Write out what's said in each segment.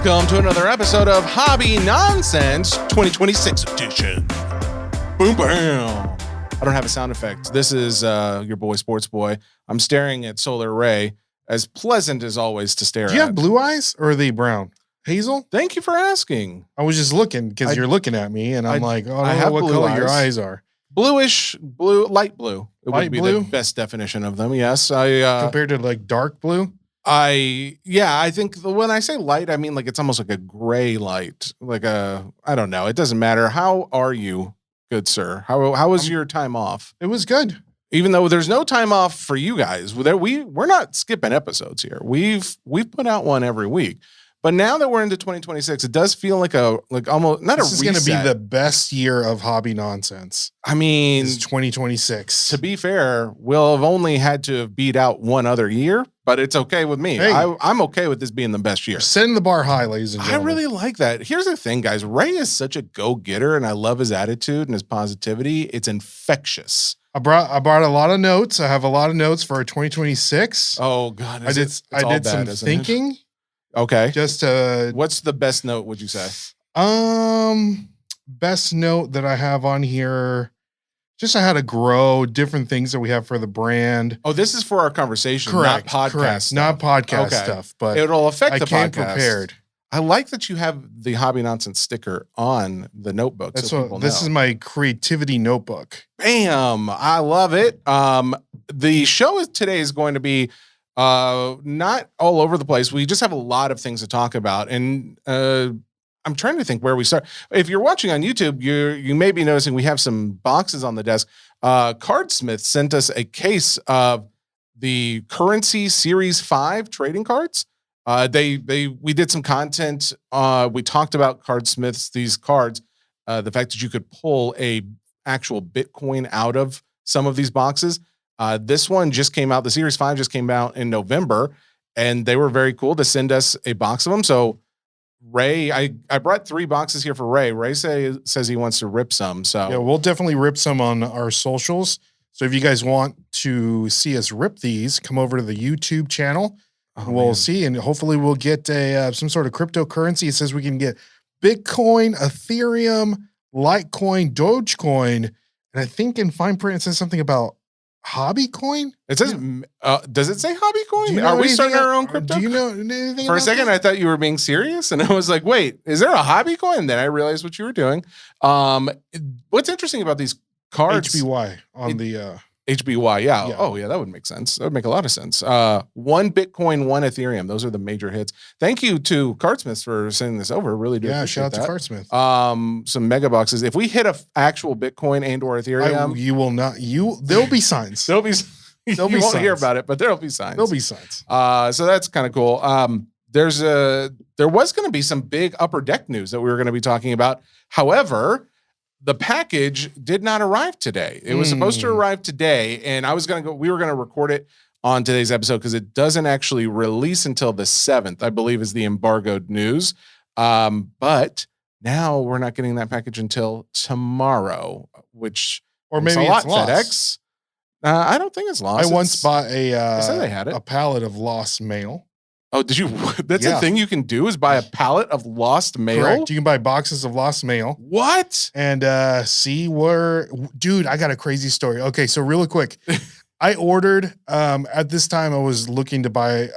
Welcome to another episode of Hobby Nonsense 2026 edition. Boom, bam. I don't have a sound effect. This is your boy, Sports Boy. I'm staring at Solar Ray, as pleasant as always to stare at. Do you have blue eyes or are they brown? Hazel? Thank you for asking. I was just looking because you're looking at me and I'm like, oh, I don't know what color your eyes are. Bluish, blue, light blue. It Light would be blue? the best definition of them. Yes, Compared to like dark blue? I think when I say light, I mean like it's almost like a gray light, like I don't know. It doesn't matter. How are you, good sir? How was your time off? It was good. Even though there's no time off for you guys, we're not skipping episodes here. We've put out one every week. But now that we're into 2026, it does feel like almost not this a reset. This is going to be the best year of hobby nonsense. I mean, it's 2026. To be fair, we'll have only had to have beat out one other year, but it's okay with me. Hey. I'm okay with this being the best year. Setting the bar high, ladies and gentlemen. I really like that. Here's the thing, guys. Ray is such a go-getter, and I love his attitude and his positivity. It's infectious. I brought a lot of notes. I have a lot of notes for 2026. Oh God, I did some thinking. Okay. Just what's the best note, would you say? Best note that I have on here, just how to grow different things that we have for the brand. Oh, this is for our conversation, correct, not podcast. Correct. Stuff. Not podcast stuff, but it'll affect the podcast. Prepared. I like that you have the Hobby Nonsense sticker on the notebook. That's so what this is, my creativity notebook. Bam. I love it. The show today is going to be not all over the place. We just have a lot of things to talk about, and I'm trying to think where we start. If you're watching on YouTube, you may be noticing we have some boxes on the desk. Cardsmith sent us a case of the Currency Series 5 trading cards. We did some content. We talked about Cardsmiths, these cards, the fact that you could pull a actual Bitcoin out of some of these boxes. This one just came out. The Series 5 just came out in November, and they were very cool to send us a box of them. So Ray, I brought 3 boxes here for Ray. Ray says he wants to rip some. So yeah, we'll definitely rip some on our socials. So if you guys want to see us rip these, come over to the YouTube channel. We'll see, and hopefully we'll get some sort of cryptocurrency. It says we can get Bitcoin, Ethereum, Litecoin, Dogecoin, and I think in fine print it says something about Hobby Coin. It says, does it say Hobby Coin? Are we starting our own crypto? Do you know anything? For a second, I thought you were being serious, and I was like, "Wait, is there a Hobby Coin?" And then I realized what you were doing. What's interesting about these cards? HBY on the HBY, yeah. Oh, yeah, that would make sense. That would make a lot of sense. 1 Bitcoin, 1 Ethereum. Those are the major hits. Thank you to Cardsmiths for sending this over. Really do appreciate shout out that. to Cardsmith. Some mega boxes. If we hit a actual Bitcoin and or Ethereum, you will not. There'll be signs. There'll be you won't hear about it, but there'll be signs. There'll be signs. So that's kind of cool. There was going to be some big Upper Deck news that we were going to be talking about. However, the package did not arrive today. It was supposed to arrive today, and we were going to record it on today's episode because it doesn't actually release until the 7th, I believe is the embargoed news. But now we're not getting that package until tomorrow, or maybe it's lost. FedEx. I don't think it's lost. I once bought they had it. a pallet of lost mail. Oh, did you? That's a thing you can do, is buy a pallet of lost mail? Correct. You can buy boxes of lost mail. What? And see where, dude, I got a crazy story. Okay, so really quick. I ordered, at this time I was looking to buy,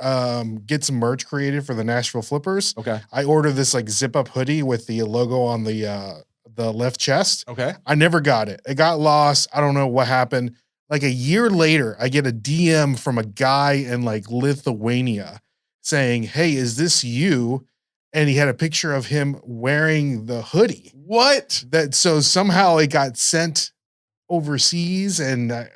get some merch created for the Nashville Flippers. Okay. I ordered this like zip up hoodie with the logo on the left chest. Okay. I never got it. It got lost. I don't know what happened. Like a year later, I get a DM from a guy in like Lithuania saying, "Hey, is this you?" And he had a picture of him wearing the hoodie. What? So somehow it got sent overseas, and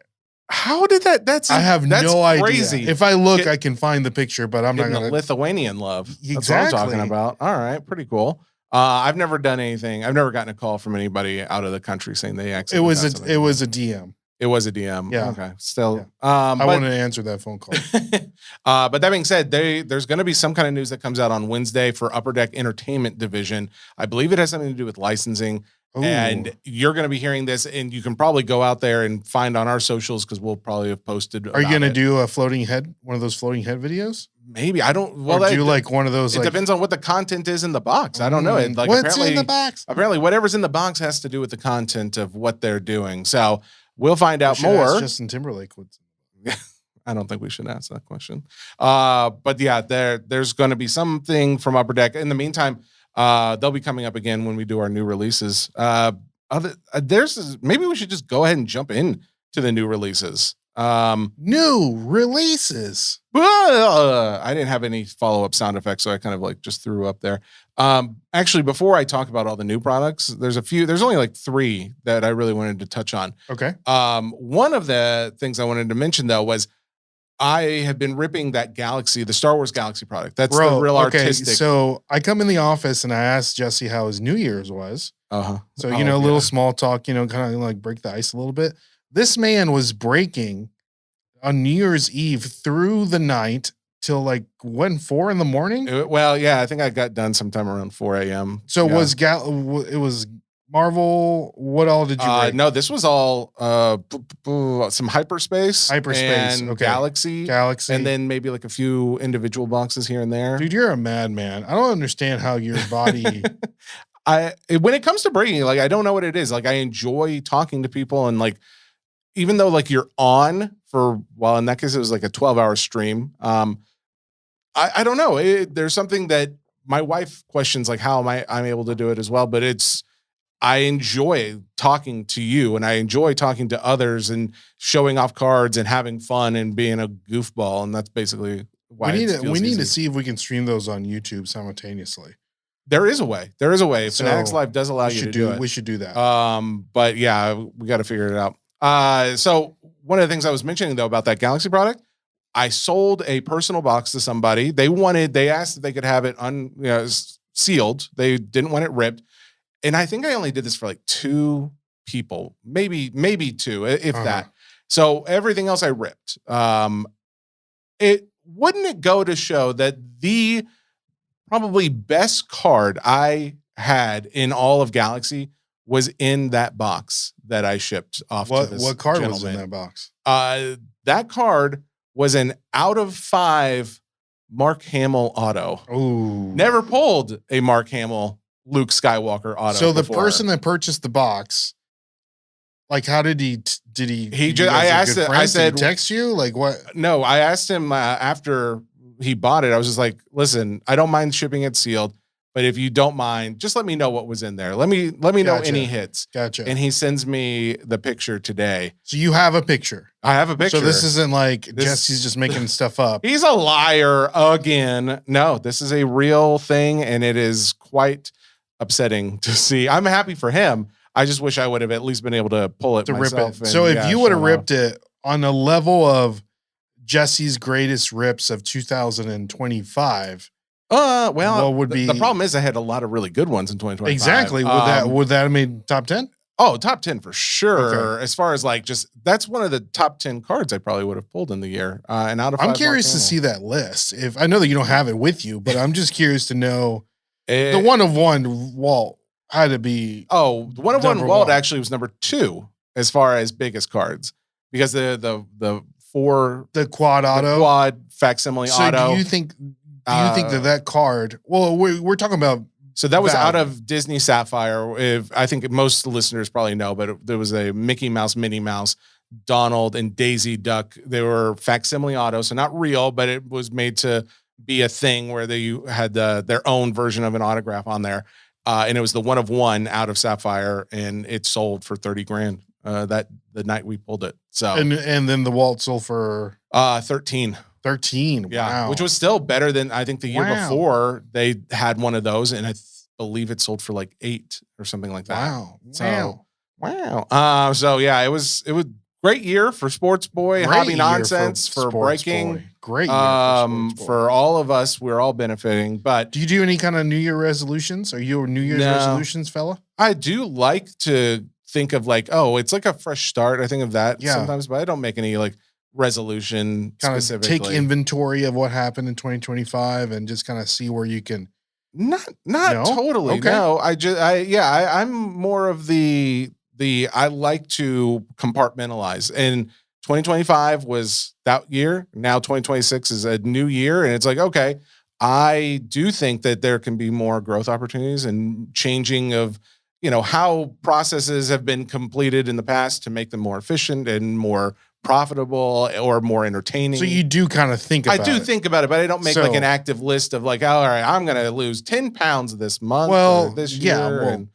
how did that? I have no idea. Crazy. If I look, I can find the picture, but I'm not gonna. Lithuanian love. Exactly. That's what I'm talking about. All right, pretty cool. I've never done anything. I've never gotten a call from anybody out of the country saying they accidentally. It was a DM. It was a DM. Yeah. Okay. Still, yeah. I wanted to answer that phone call. But that being said, there's going to be some kind of news that comes out on Wednesday for Upper Deck Entertainment Division. I believe it has something to do with licensing. Ooh. And you're going to be hearing this, and you can probably go out there and find on our socials because we'll probably have posted. Are you going to do a floating head, one of those floating head videos? Maybe. I don't. Well, or do you like one of those? It depends on what the content is in the box. I don't know. Like what's in the box? Apparently, whatever's in the box has to do with the content of what they're doing. So we'll find out more. Ask Justin Timberlake. I don't think we should ask that question. But yeah, there's going to be something from Upper Deck. In the meantime, they'll be coming up again when we do our new releases. Maybe we should just go ahead and jump in to the new releases. New releases. I didn't have any follow-up sound effects, so I kind of like just threw up there. Actually, before I talk about all the new products, there's only like 3 that I really wanted to touch on. Okay. One of the things I wanted to mention though was I have been ripping that Galaxy, the Star Wars Galaxy product. That's the real artistic. So I come in the office and I asked Jesse how his New Year's was. So, a little small talk, kind of like break the ice a little bit. This man was breaking on New Year's Eve through the night till like 4 in the morning. Well, yeah, I think I got done sometime around 4 a.m. So it was Marvel. What all did you break? No, this was all some hyperspace, and okay. Galaxy, and then maybe like a few individual boxes here and there. Dude, you're a madman. I don't understand how your body. When it comes to breaking, like I don't know what it is. Like I enjoy talking to people, and like even though like you're on for in that case it was like a 12-hour stream. I don't know. There's something that my wife questions, like how I'm able to do it as well, but I enjoy talking to you, and I enjoy talking to others and showing off cards and having fun and being a goofball. And that's basically why we need to see if we can stream those on YouTube simultaneously. There is a way. So, Fanatics Live does allow you to do it. We should do that. But yeah, we got to figure it out. So one of the things I was mentioning though about that Galaxy product, I sold a personal box to somebody. They asked if they could have it sealed. They didn't want it ripped. And I think I only did this for like 2 people, maybe 2, if that. So everything else I ripped. Wouldn't it go to show that the probably best card I had in all of Galaxy was in that box that I shipped off to this What card gentleman. was in that box? That card was an out of 5 Mark Hamill auto. Ooh. Never pulled a Mark Hamill Luke Skywalker auto. So the person that purchased the box, like, how did he? I said, text you, like what? No, I asked him after he bought it. I was just like, listen, I don't mind shipping it sealed, but if you don't mind, just let me know what was in there. Let me know any hits. Gotcha. And he sends me the picture today. So you have a picture. I have a picture. So this isn't like Jesse's just making stuff up. He's a liar again. No, this is a real thing, and it is quite upsetting to see. I'm happy for him. I just wish I would have at least been able to pull it myself. Rip it. So if you would have ripped it on a level of Jesse's greatest rips of 2025, what would be the problem is I had a lot of really good ones in 2025. Exactly. Would that have made top 10? Oh, top 10 for sure. Okay. As far as like that's one of the top 10 cards I probably would have pulled in the year. And out of 5 I'm curious to see that list. If I know that you don't have it with you, but I'm just curious to know the 1 of 1 Walt had to be. Oh, the 1 of 1 Walt actually was number 2 as far as biggest cards, because the quad facsimile auto. So do you think that card? Well, we're talking about. So that was out of Disney Sapphire. I think most listeners probably know, but there was a Mickey Mouse, Minnie Mouse, Donald, and Daisy Duck. They were facsimile auto, so not real, but it was made to be a thing where they had their own version of an autograph on there. And it was the 1 of 1 out of Sapphire, and it sold for $30,000 the night we pulled it. So and then the Walt sold for 13. 13. Yeah. Wow. Which was still better than I think the year before they had one of those, and I believe it sold for like 8 or something like that. Wow. So wow. So yeah, it was great year for Sports Boy, Hobby Nonsense, for breaking. Boy. Great year for all of us. We're all benefiting. But do you do any kind of New Year resolutions? Are you a New Year's resolutions fella? I do like to think of like, it's like a fresh start. I think of that sometimes, but I don't make any like resolution kind specifically. of take inventory of what happened in 2025 and just kind of see where you can Not No? totally. Okay. No, I'm more of the I like to compartmentalize. And 2025 was that year. Now 2026 is a new year, and it's like, okay, I do think that there can be more growth opportunities and changing of how processes have been completed in the past to make them more efficient and more profitable or more entertaining. So you do kind of think about I do it. think about it, but I don't make like an So- active list of like, all right, I'm going to lose 10 pounds this month Well, or this yeah, year. well, And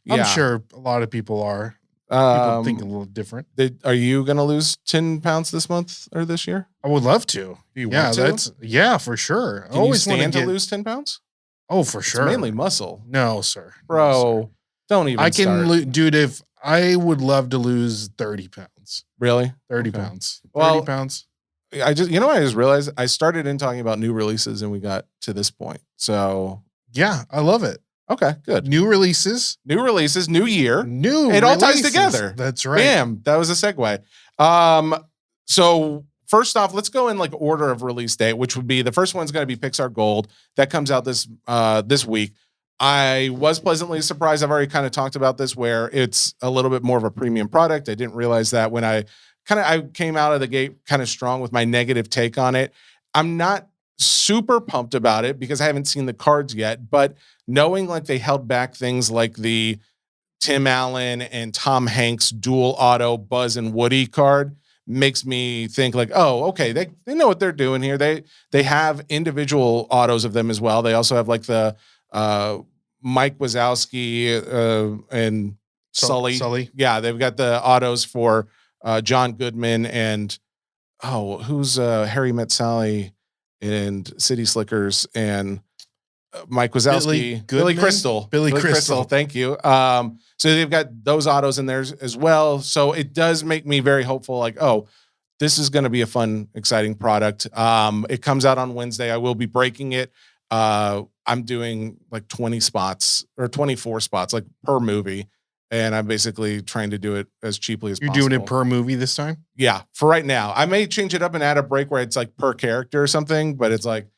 I'm sure a lot of people are. People Um, think a little different. Are you going to lose 10 pounds this month or this year? I would love to. Do you Yeah, want to? for sure. Can you stand to lose 10 pounds? Oh, for It's sure. mainly muscle. No, sir. Bro, No, sir. don't even I can, start. dude, if I would love to lose 30 pounds. Really? 30 Okay. pounds. 30 Well, pounds. I just realized I started in talking about new releases and we got to this point. So, Yeah, I love it. okay, good. New releases. New releases, new year. New It all ties releases. together. That's right. Bam, that was a segue. So first off, let's go in like order of release date, which would be the first one's going to be Pixar Gold. That comes out this week. I was pleasantly surprised. I've already kind of talked about this where it's a little bit more of a premium product. I didn't realize that when I came out of the gate kind of strong with my negative take on it. I'm not super pumped about it because I haven't seen the cards yet, but knowing like they held back things like the Tim Allen and Tom Hanks dual auto Buzz and Woody card makes me think like, oh, okay, they know what they're doing here. They have individual autos of them as well. They also have like the Mike Wazowski and Sully. Sully. Yeah, they've got the autos for John Goodman and who's Harry Met Sally and City Slickers and Mike Wazowski, Billy Crystal. Billy Crystal. Thank you. So they've got those autos in there as well. So it does make me very hopeful. Like, oh, this is going to be a fun, exciting product. It comes out on Wednesday. I will be breaking it. I'm doing like 20 spots or 24 spots, like per movie. And I'm basically trying to do it as cheaply as possible. You're doing it per movie this time? Yeah, for right now. I may change it up and add a break where it's like per character or something, but it's like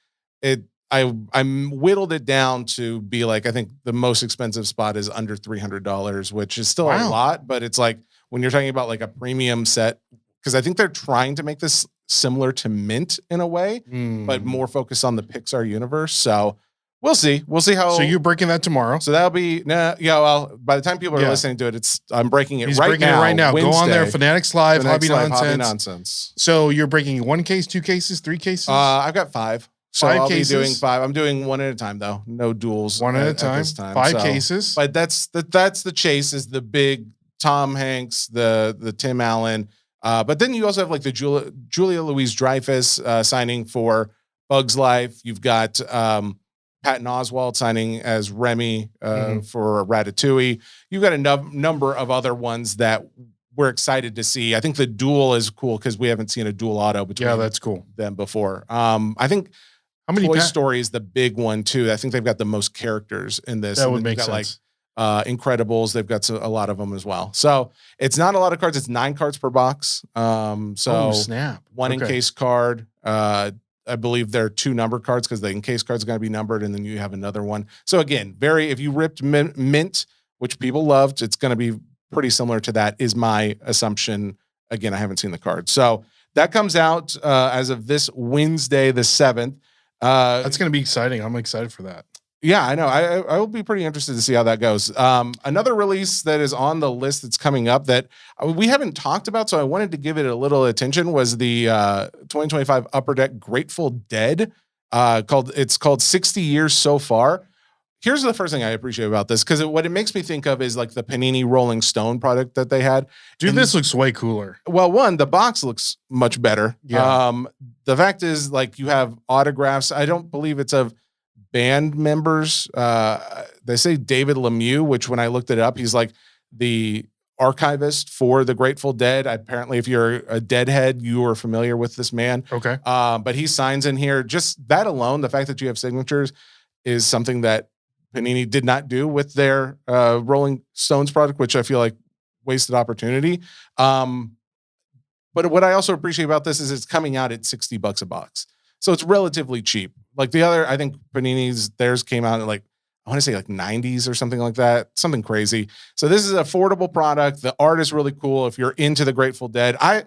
I'm whittled it down to be like, I think the most expensive spot is under $300, which is still a lot, but it's like when you're talking about like a premium set, because I think they're trying to make this similar to Mint in a way, but more focused on the Pixar universe. So we'll see. We'll see how. So you're breaking that tomorrow. So that'll be well. By the time people are listening to it, I'm breaking it. He's right breaking now. it right now. Wednesday. Go on there, Fanatics Live, Fanatics Hobby Live, Nonsense. Hobby Nonsense. So you're breaking 1 case, 2 cases, 3 cases. I've got 5. So 5 I'll cases. be doing 5. I'm doing one at a time though. No duels. 1 at a time. this time. 5 cases. But that's the chase is the big Tom Hanks, the Tim Allen. But then you also have like the Julia Louise-Dreyfus signing for Bug's Life. You've got Patton Oswalt signing as Remy for Ratatouille. You've got a number of other ones that we're excited to see. I think the duel is cool because we haven't seen a dual auto between that's cool. them before. I think How many Toy Story is the big one too. I think they've got the most characters in this. That And would then make you've got, sense. Like Incredibles. They've got a lot of them as well. So it's not a lot of cards. It's 9 cards per box. So Oh, snap. one Okay. encase card. I believe there are 2 number cards because the encase cards are going to be numbered, and then you have another one. So again, if you ripped Mint, which people loved, it's going to be pretty similar to that, is my assumption. Again, I haven't seen the card. So that comes out as of this Wednesday, the 7th. That's going to be exciting. I'm excited for that. Yeah, I know. I will be pretty interested to see how that goes. Another release that is on the list that's coming up that we haven't talked about, so I wanted to give it a little attention, was the 2025 Upper Deck Grateful Dead. It's called 60 Years So Far. Here's the first thing I appreciate about this, because what it makes me think of is like the Panini Rolling Stone product that they had. Dude, And this looks way cooler. Well, one, the box looks much better. Yeah. The fact is, like, you have autographs. I don't believe it's of band members. They say David Lemieux, which when I looked it up, he's like the archivist for the Grateful Dead. Apparently, if you're a Deadhead, you are familiar with this man. Okay. But he signs in here. Just that alone, the fact that you have signatures is something that Panini did not do with their Rolling Stones product, which I feel like wasted opportunity. But what I also appreciate about this is it's coming out at $60 a box. So it's relatively cheap. Like the other, I think Panini's, theirs came out at like I want to say like 90s or something like that, something crazy. So this is an affordable product. The art is really cool. If you're into the Grateful Dead, I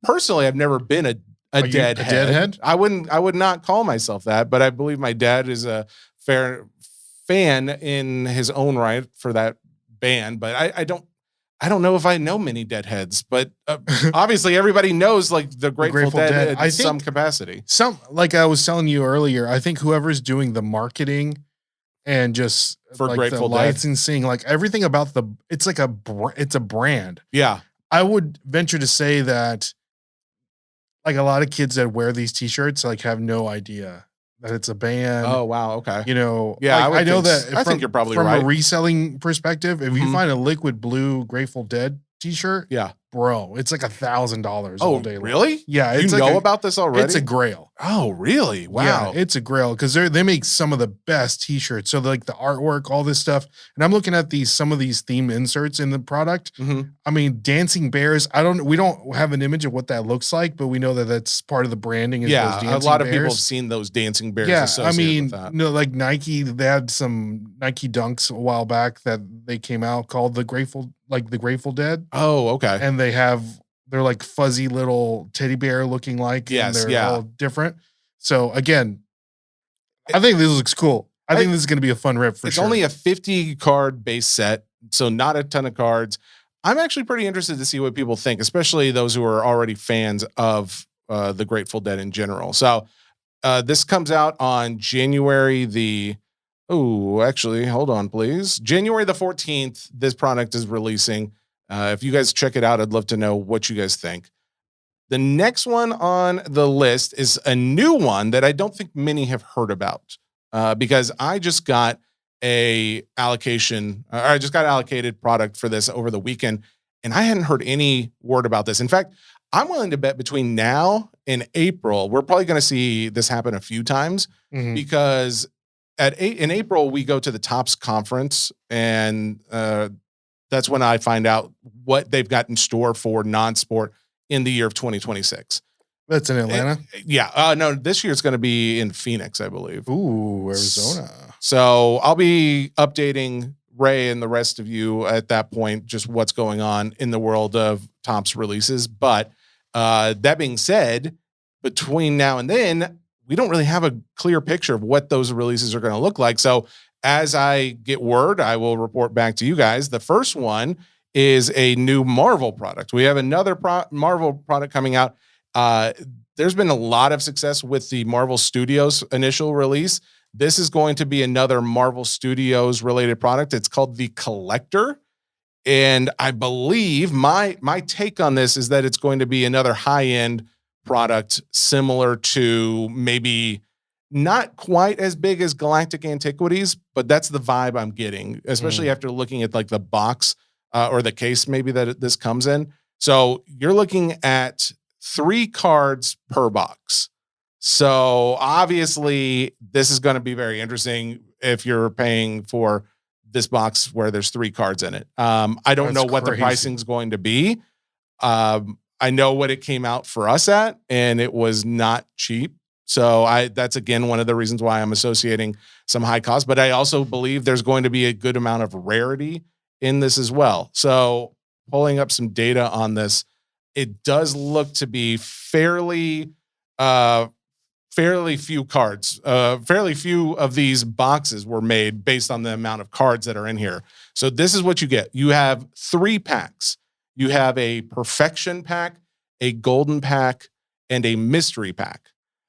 personally, I've never been a Are you a deadhead. deadhead? I would not call myself that, but I believe my dad is a fair fan in his own right for that band. But I don't know if I know many deadheads, but obviously everybody knows like the Grateful Dead in I some think capacity. like I was telling you earlier, I think whoever's doing the marketing and just For like Grateful the Dead. licensing, like everything about it's like it's a brand. Yeah. I would venture to say that like a lot of kids that wear these t-shirts like have no idea that it's a band. Oh wow. Okay. You know, Yeah, like, I know think that I think you're probably from right. a reselling perspective, if you Mhm. find a liquid blue Grateful Dead t-shirt, Yeah. bro, it's like $1,000 Oh all day long. really? Yeah, You it's like know about this already? it's a grail. Oh really? Wow. Yeah, it's a grail because they make some of the best t-shirts. So like the artwork, all this stuff. And I'm looking at some of these theme inserts in the product. Mhm. I mean, dancing bears. We don't have an image of what that looks like, but we know that that's part of the branding. Is those Yeah, a dancing lot of people have bears. seen those dancing bears Yeah, I associated mean, with that. like Nike, they had some Nike Dunks a while back that they came out called the Grateful Dead, Oh, okay. and they're like fuzzy little teddy bear looking like, and Yes, they're yeah. all different. So again, I think this looks cool. I think this is going to be a fun rip for It's sure. only a 50 card base set, so not a ton of cards. I'm actually pretty interested to see what people think, especially those who are already fans of the Grateful Dead in general. So this comes out on January the. Oh, actually, hold on, please. January the 14th, this product is releasing. If you guys check it out, I'd love to know what you guys think. The next one on the list is a new one that I don't think many have heard about because I just got I just got allocated product for this over the weekend, and I hadn't heard any word about this. In fact, I'm willing to bet between now and April, we're probably going to see this happen a few times Mhm. because in April we go to the Tops conference, and that's when I find out what they've got in store for non-sport in the year of 2026. That's in Atlanta. No, this year it's going to be in Phoenix, I believe. Ooh, Arizona. So I'll be updating Ray and the rest of you at that point, just what's going on in the world of Topps releases. But that being said, between now and then, we don't really have a clear picture of what those releases are going to look like. So as I get word, I will report back to you guys. The first one is a new Marvel product. We have another Marvel product coming out. There's been a lot of success with the Marvel Studios initial release. This is going to be another Marvel Studios related product. It's called the Collector. And I believe my take on this is that it's going to be another high-end product similar to maybe not quite as big as Galactic Antiquities, but that's the vibe I'm getting, especially after looking at like the box or the case maybe that this comes in. So you're looking at 3 cards per box. So obviously this is going to be very interesting if you're paying for this box where there's 3 cards in it. I don't know what the pricing is going to be. I know what it came out for us at, and it was not cheap. So that's again one of the reasons why I'm associating some high cost, but I also believe there's going to be a good amount of rarity in this as well. So pulling up some data on this, it does look to be fairly few cards. Fairly few of these boxes were made based on the amount of cards that are in here. So this is what you get. You have 3 packs. You have a perfection pack, a golden pack, and a mystery pack.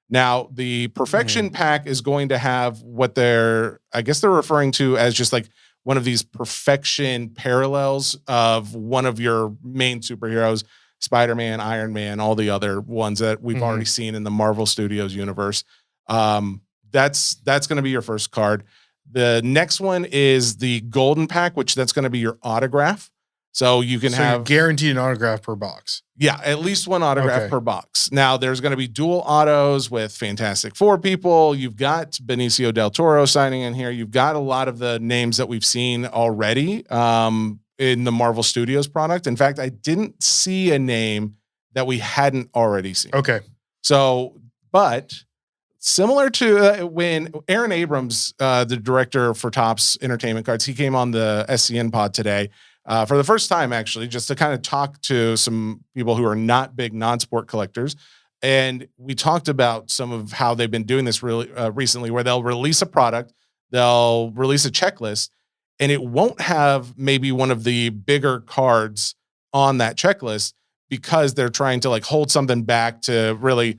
Now, the perfection pack is going to have what they're referring to as just like one of these perfection parallels of one of your main superheroes, Spider-Man, Iron Man, all the other ones that we've already seen in the Marvel Studios universe. That's going to be your first card. The next one is the golden pack, which that's going to be your autograph. So you can have guaranteed an autograph per box. Yeah, at least 1 autograph per box. Now, there's going to be dual autos with Fantastic Four people. You've got Benicio del Toro signing in here. You've got a lot of the names that we've seen already in the Marvel Studios product. In fact, I didn't see a name that we hadn't already seen. Okay. So, but similar to when Aaron Abrams, the director for Topps Entertainment Cards, he came on the SCN pod today for the first time, actually, just to kind of talk to some people who are not big non-sport collectors. And we talked about some of how they've been doing this really recently, where they'll release a product, they'll release a checklist, and it won't have maybe one of the bigger cards on that checklist because they're trying to like hold something back to really,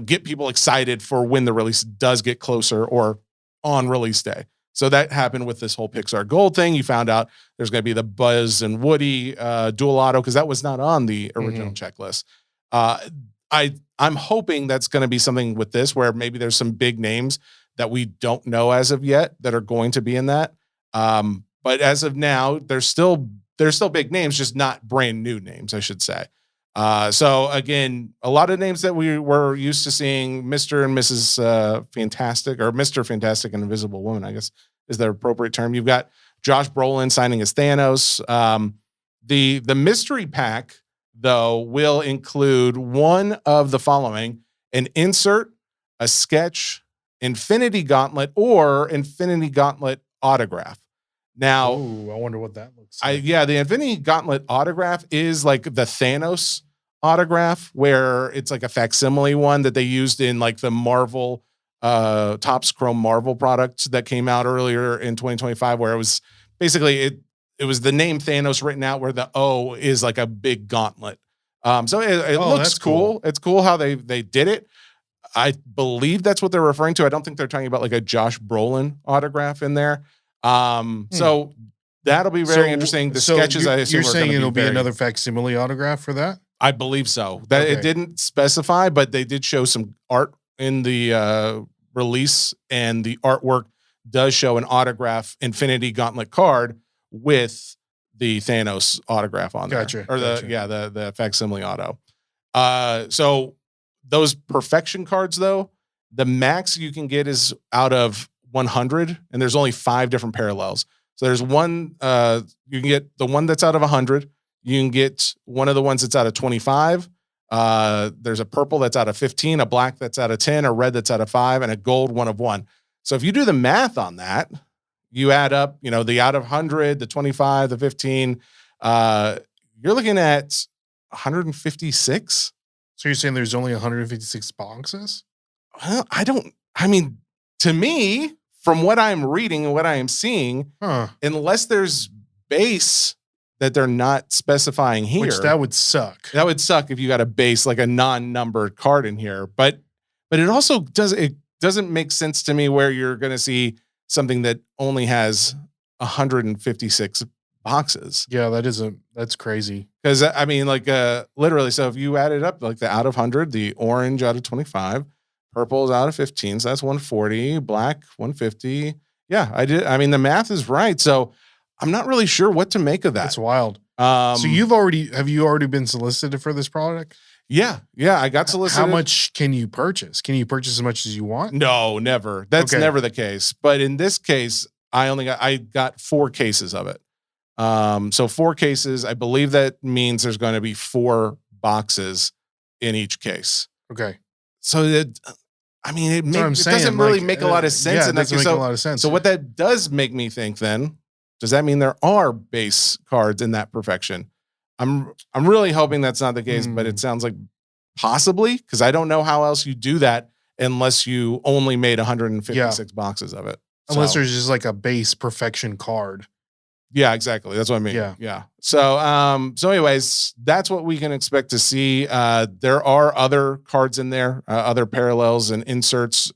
get people excited for when the release does get closer or on release day. So that happened with this whole Pixar Gold thing. You found out there's going to be the Buzz and Woody dual auto because that was not on the original checklist. I'm hoping that's going to be something with this where maybe there's some big names that we don't know as of yet that are going to be in that. But as of now, there's still big names, just not brand new names, I should say. So again, a lot of names that we were used to seeing, Mr. and Mrs. Fantastic, or Mr. Fantastic and Invisible Woman, I guess is the appropriate term. You've got Josh Brolin signing as Thanos. The mystery pack, though, will include one of the following: an insert, a sketch, Infinity Gauntlet, or Infinity Gauntlet autograph. Now, I wonder what that looks like. The Infinity Gauntlet autograph is like the Thanos autograph, where it's like a facsimile one that they used in like the Marvel Topps Chrome Marvel products that came out earlier in 2025, where it was basically it was the name Thanos written out where the O is like a big gauntlet. So it looks cool. It's cool how they did it. I believe that's what they're referring to. I don't think they're talking about like a Josh Brolin autograph in there. So that'll be very interesting. The sketches, I assume, you're saying it'll be another facsimile autograph for that? I believe so. That it didn't specify, but they did show some art in the release, and the artwork does show an autograph Infinity Gauntlet card with the Thanos autograph on there. Or the facsimile auto. So those perfection cards, though, the max you can get is out of 100, and there's only 5 different parallels. So there's one, you can get the one that's out of 100. You can get one of the ones that's out of 25. There's a purple that's out of 15, a black that's out of 10, a red that's out of 5, and a gold one of 1. So if you do the math on that, you add up, the out of 100, the 25, the 15, you're looking at 156. So you're saying there's only 156 boxes? Well, to me, from what I'm reading and what I am seeing, unless there's base that they're not specifying here. Which that would suck. That would suck if you got a base, like a non-numbered card in here. But it also doesn't make sense to me where you're going to see something that only has 156 boxes. Yeah, that's crazy. Because literally, so if you add it up, like the out of 100, the orange out of 25, purple is out of 15, so that's 140, black 150. Yeah, I did. The math is right. So I'm not really sure what to make of that. That's wild. So have you already been solicited for this product? Yeah, I got solicited. How much can you purchase? Can you purchase as much as you want? No, never. That's never the case. But in this case, I got 4 cases of it. So 4 cases, I believe that means there's going to be 4 boxes in each case. Okay. So it doesn't really make a lot of sense. Yeah, it doesn't make a lot of sense. So what that does make me think then, does that mean there are base cards in that perfection? I'm really hoping that's not the case, but it sounds like possibly, because I don't know how else you do that unless you only made 156 boxes of it. Unless there's just like a base perfection card. Yeah, exactly. That's what I mean. Yeah. So anyways, that's what we can expect to see. There are other cards in there, other parallels and inserts.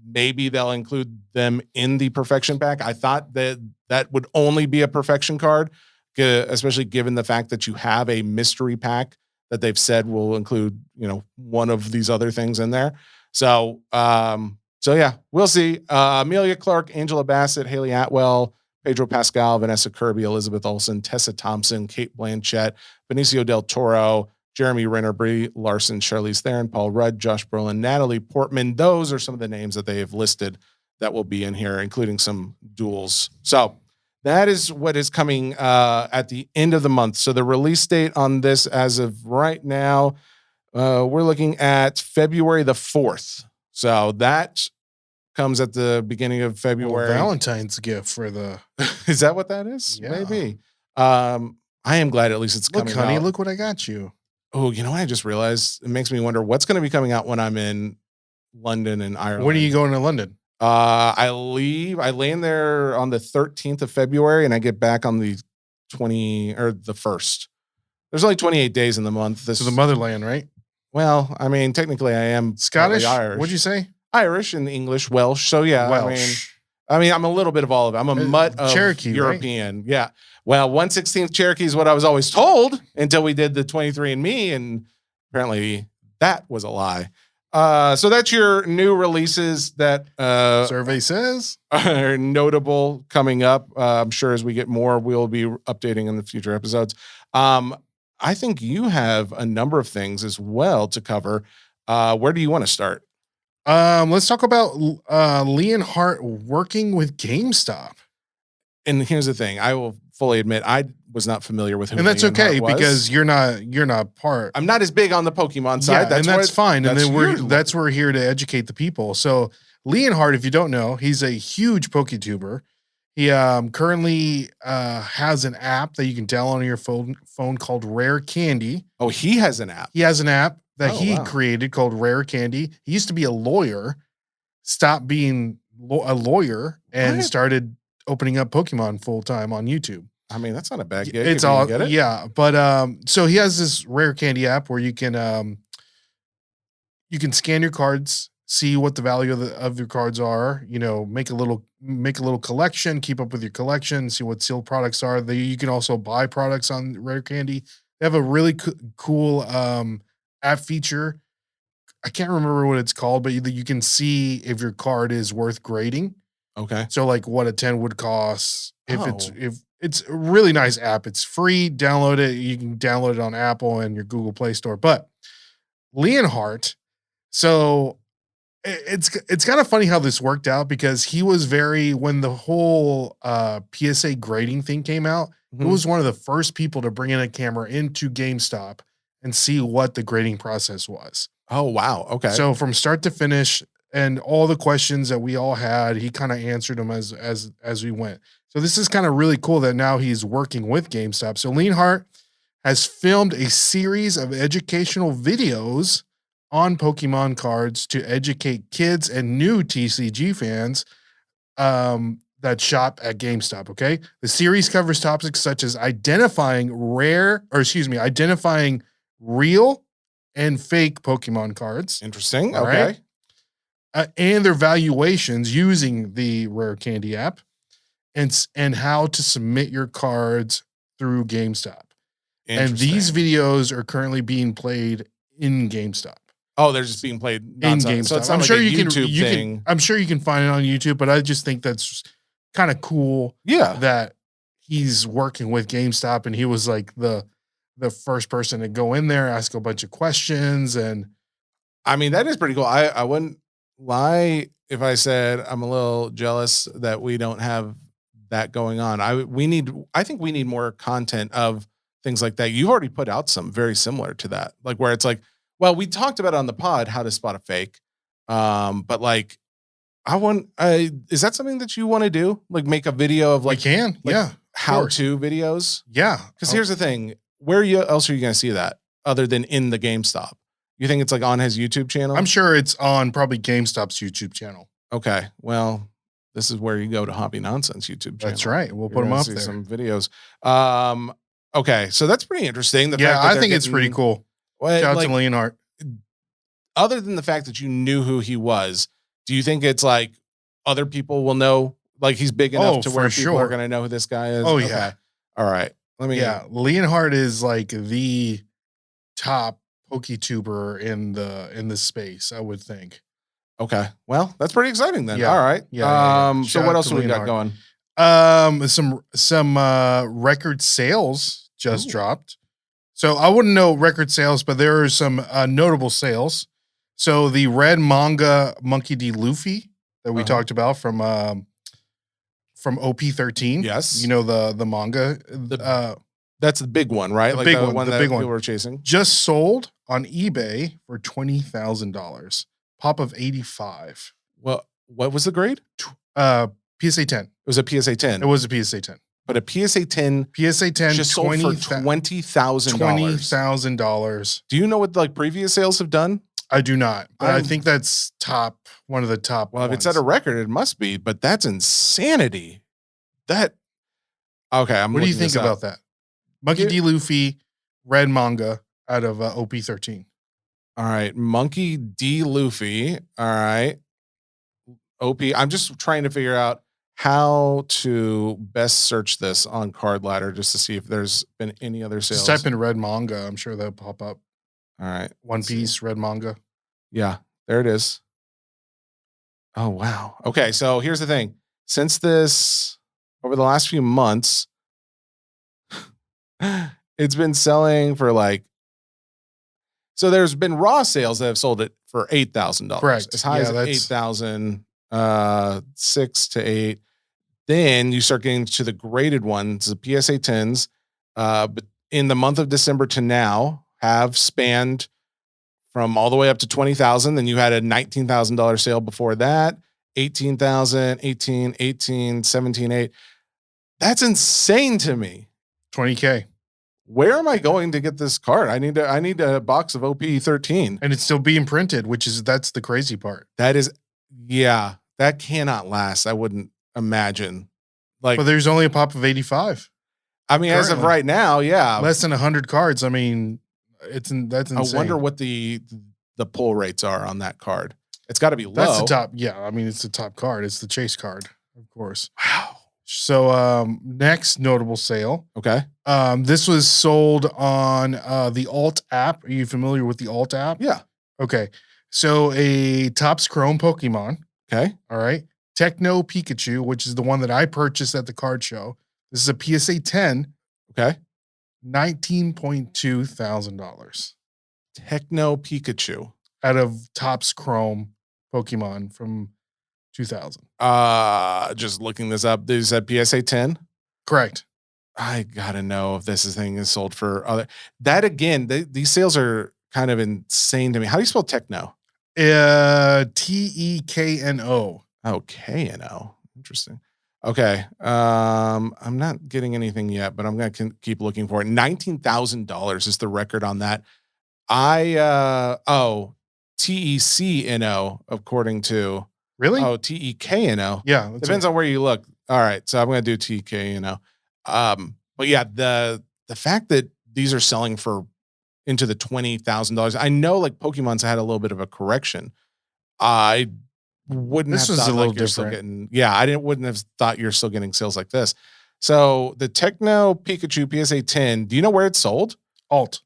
Maybe they'll include them in the perfection pack. I thought that would only be a perfection card, especially given the fact that you have a mystery pack that they've said will include, one of these other things in there. So yeah, we'll see. Amelia Clark, Angela Bassett, Haley Atwell, Pedro Pascal, Vanessa Kirby, Elizabeth Olsen, Tessa Thompson, Kate Blanchett, Benicio del Toro, Jeremy Renner, Brie Larson, Charlize Theron, Paul Rudd, Josh Brolin, Natalie Portman. Those are some of the names that they have listed that will be in here, including some duels. So that is what is coming at the end of the month. So the release date on this, as of right now, we're looking at February the 4th. So that comes at the beginning of February. Valentine's gift for the. Is that what that is? Yeah. Maybe. I am glad at least it's look, coming honey, out. look what I got you. Oh, you know what I just realized? It makes me wonder what's going to be coming out when I'm in London and Ireland. When are you going to London? I land there on the 13th of February and I get back on the 1st. There's only 28 days in the month. This is the motherland, right? Well, I mean, technically I am Scottish, Irish. What'd you say? Irish and English, Welsh. So yeah, Welsh. I mean, I'm a little bit of all of it. I'm a mutt of Cherokee, European. Right? Yeah. Well, 1/16 Cherokee is what I was always told until we did the 23andMe, and apparently that was a lie. So that's your new releases that survey says are notable coming up. I'm sure as we get more, we'll be updating in the future episodes. I think you have a number of things as well to cover. Where do you want to start? Let's talk about Leonhardt working with GameStop. And here's the thing: I will fully admit I was not familiar with who, and that's Leonhardt okay was. Because you're not part. I'm not as big on the Pokemon side. Yeah, that's fine. And then we're here to educate the people. So Leonhardt, if you don't know, he's a huge PokeTuber. He currently has an app that you can download on your phone called Rare Candy. Oh, he has an app. He has an app that he created called Rare Candy. He used to be a lawyer, stopped being a lawyer, and started opening up Pokemon full time on YouTube. I mean, that's not a bad gig. It's all yeah, but so he has this Rare Candy app where you can scan your cards, see what the value of your cards are. You know, make a little collection, keep up with your collection, see what sealed products are. You can also buy products on Rare Candy. They have a really cool app feature. I can't remember what it's called, but you can see if your card is worth grading. Okay. So like what a 10 would cost. If it's a really nice app. It's free. Download it. You can download it on Apple and your Google Play Store. But Leonhardt, so it's kind of funny how this worked out because he was when the whole PSA grading thing came out, he was one of the first people to bring in a camera into GameStop and see what the grading process was. Oh, wow. Okay. So from start to finish and all the questions that we all had, he kind of answered them as we went. So this is kind of really cool that now he's working with GameStop. So Leonhardt has filmed a series of educational videos on Pokemon cards to educate kids and new TCG fans that shop at GameStop. Okay. The series covers topics such as identifying real and fake Pokemon cards. Interesting. All okay. Right? And their valuations using the Rare Candy app and how to submit your cards through GameStop. And these videos are currently being played in GameStop. Oh, they're just being played in GameStop. So it's not I'm sure you can find it on YouTube, but I just think that's kind of cool. Yeah. That he's working with GameStop and he was like the first person to go in there, ask a bunch of questions. And I mean, that is pretty cool. I wouldn't lie if I said I'm a little jealous that we don't have that going on. I think we need more content of things like that. You've already put out some very similar to that, like where it's like, well, we talked about on the pod how to spot a fake, but like, is that something that you want to do? Like, make a video of like, how-to videos? Yeah, because here's the thing: where else are you going to see that other than in the GameStop? You think it's like on his YouTube channel? I'm sure it's on probably GameStop's YouTube channel. Okay, well, this is where you go to Hobby Nonsense YouTube channel. That's right. We'll put them up there. Some videos. Okay, so that's pretty interesting. I think it's pretty cool. Shout out to Leonhardt. Other than the fact that you knew who he was, do you think it's like other people will know? Like he's big enough to where people are going to know who this guy is? Oh, okay. yeah. All right. Leonhardt is like the top PokeTuber in the space, I would think. Okay. Well, that's pretty exciting then. Yeah. All right. Yeah. So what else do we got going? Some record sales just dropped. So I wouldn't know record sales, but there are some notable sales. So the red manga Monkey D. Luffy that we talked about from OP13. Yes. You know, the manga. That's the big one, right? The like big the one one the that big people one. were chasing. Just sold on eBay for $20,000. pop of 85. Well, what was the grade? PSA 10. It was a PSA 10. It was a PSA 10. But a PSA 10 PSA 10 just sold for $20,000. $20,000. Do you know what like previous sales have done? I do not. But I think that's one of the top Well, if ones. it's at a record, it must be, but that's insanity. Okay, what do you think about that? Monkey D. Luffy, red manga out of OP13. All right, Monkey D. Luffy. All right. OP. I'm just trying to figure out how to best search this on Card Ladder just to see if there's been any other sales. Just type in red manga. I'm sure that'll pop up. All right. One Piece, red manga. Yeah, there it is. Oh, wow. Okay, so here's the thing. Since this, over the last few months, it's been selling for like, so there's been raw sales that have sold it for $8,000. Correct. As high as 8,000, 6 to 8. Then you start getting to the graded ones, the PSA 10s. But in the month of December to now, have spanned from all the way up to 20,000. Then you had a $19,000 sale before that, 18,000, 18, 17, 8. That's insane to me. 20K. Where am I going to get this card? I need a box of OP13. And it's still being printed, that's the crazy part. That cannot last. I wouldn't imagine. Like, but there's only a pop of 85. I mean, currently, as of right now, yeah. Less than 100 cards. I mean, that's insane. I wonder what the pull rates are on that card. It's got to be low. That's the top. Yeah, I mean, it's the top card. It's the chase card, of course. Wow. So next notable sale. Okay. This was sold on the Alt app. Are you familiar with the Alt app? Yeah. Okay. So a Topps Chrome Pokemon. Okay. All right. Techno Pikachu, which is the one that I purchased at the card show. This is a PSA 10. Okay. $19.2 thousand. Techno Pikachu. Out of Topps Chrome Pokemon from 2000. Just looking this up. They said PSA 10. Correct. I gotta know if this thing is sold for other. That again, these sales are kind of insane to me. How do you spell techno? TEKNO. Oh, KNO. Interesting. Okay. I'm not getting anything yet, but I'm gonna keep looking for it. $19,000 is the record on that. TECNO, according to really? Oh, TEKNO. Yeah. Depends on where you look. All right. So I'm gonna do TEKNO. But yeah, the fact that these are selling for into the $20,000. I know like Pokemon's had a little bit of a correction. I wouldn't this have was thought a little like you're still different. getting, I wouldn't have thought you're still getting sales like this. So the Techno Pikachu PSA 10, do you know where it's sold? Alt.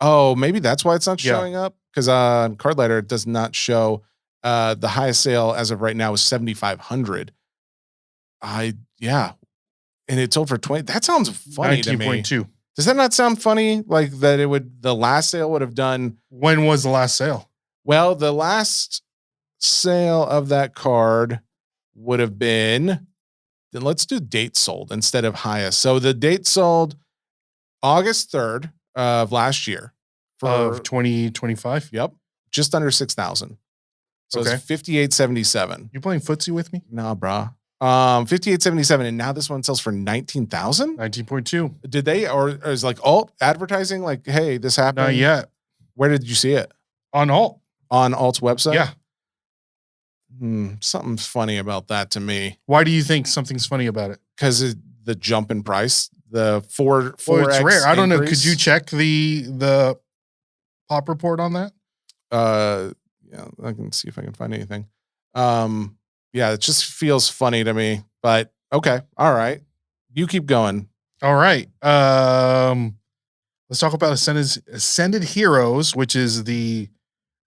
Oh, maybe that's why it's not showing up. Because on Card Ladder, it does not show the highest sale as of right now is 7,500. And it sold for 20. That sounds funny to me. 19.2. Does that not sound funny? Like that the last sale would have done. When was the last sale? Well, the last sale of that card would have been, then let's do date sold instead of highest. So the date sold August 3rd of last year. Of 2025? Yep. Just under 6,000. So okay. It's 58.77. You playing footsie with me? Nah, brah. 58.77, and now this one sells for 19,000. 19.2. Did they, or is like Alt advertising like, hey, this happened? Not yet. Where did you see it? On Alt. On Alt's website? Yeah. Something's funny about that to me. Why do you think something's funny about it? Because the jump in price, the 4 it's rare. I don't know. Could you check the pop report on that? Yeah, I can see if I can find anything. Yeah, it just feels funny to me, but okay. All right. You keep going. All right. Let's talk about Ascended Heroes, which is the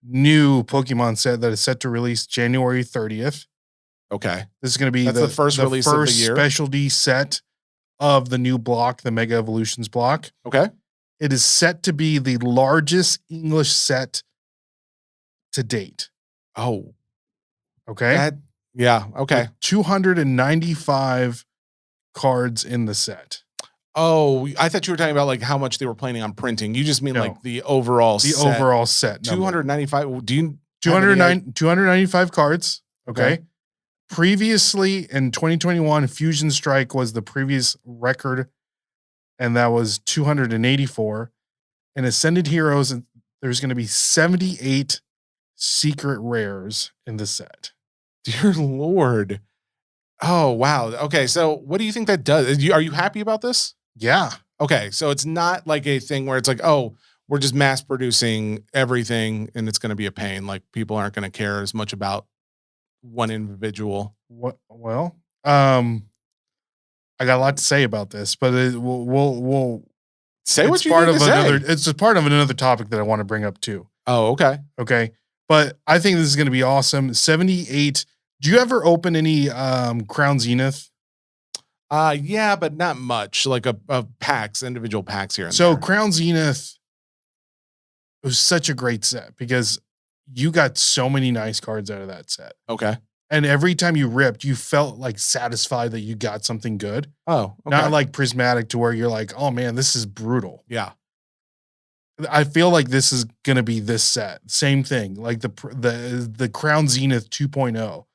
new Pokemon set that is set to release January 30th. Okay. This is going to be the first release of the year. Specialty set of the new block, the Mega Evolutions block. Okay. It is set to be the largest English set to date. Oh. Okay. Yeah. Okay. With 295 cards in the set. Oh, I thought you were talking about like how much they were planning on printing. You just mean like the overall set. The overall set. 295. 295 cards. Okay. Previously in 2021, Fusion Strike was the previous record, and that was 284. In Ascended Heroes, there's going to be 78 secret rares in the set. Dear Lord. Oh, wow. Okay. So what do you think that does? Are you happy about this? Yeah. Okay. So it's not like a thing where it's like, oh, we're just mass producing everything and it's going to be a pain. Like people aren't going to care as much about one individual. What? Well, I got a lot to say about this, but we'll say what it's you part need of to another. say. It's a part of another topic that I want to bring up too. Oh, okay. Okay, but I think this is going to be awesome. 78. Do you ever open any Crown Zenith? Yeah, but not much. Like a packs, individual packs here and So there. Crown Zenith was such a great set because you got so many nice cards out of that set. Okay. And every time you ripped, you felt like satisfied that you got something good. Oh, okay. Not like prismatic to where you're like, oh man, this is brutal. Yeah. I feel like this is going to be this set. Same thing. Like the Crown Zenith 2.0,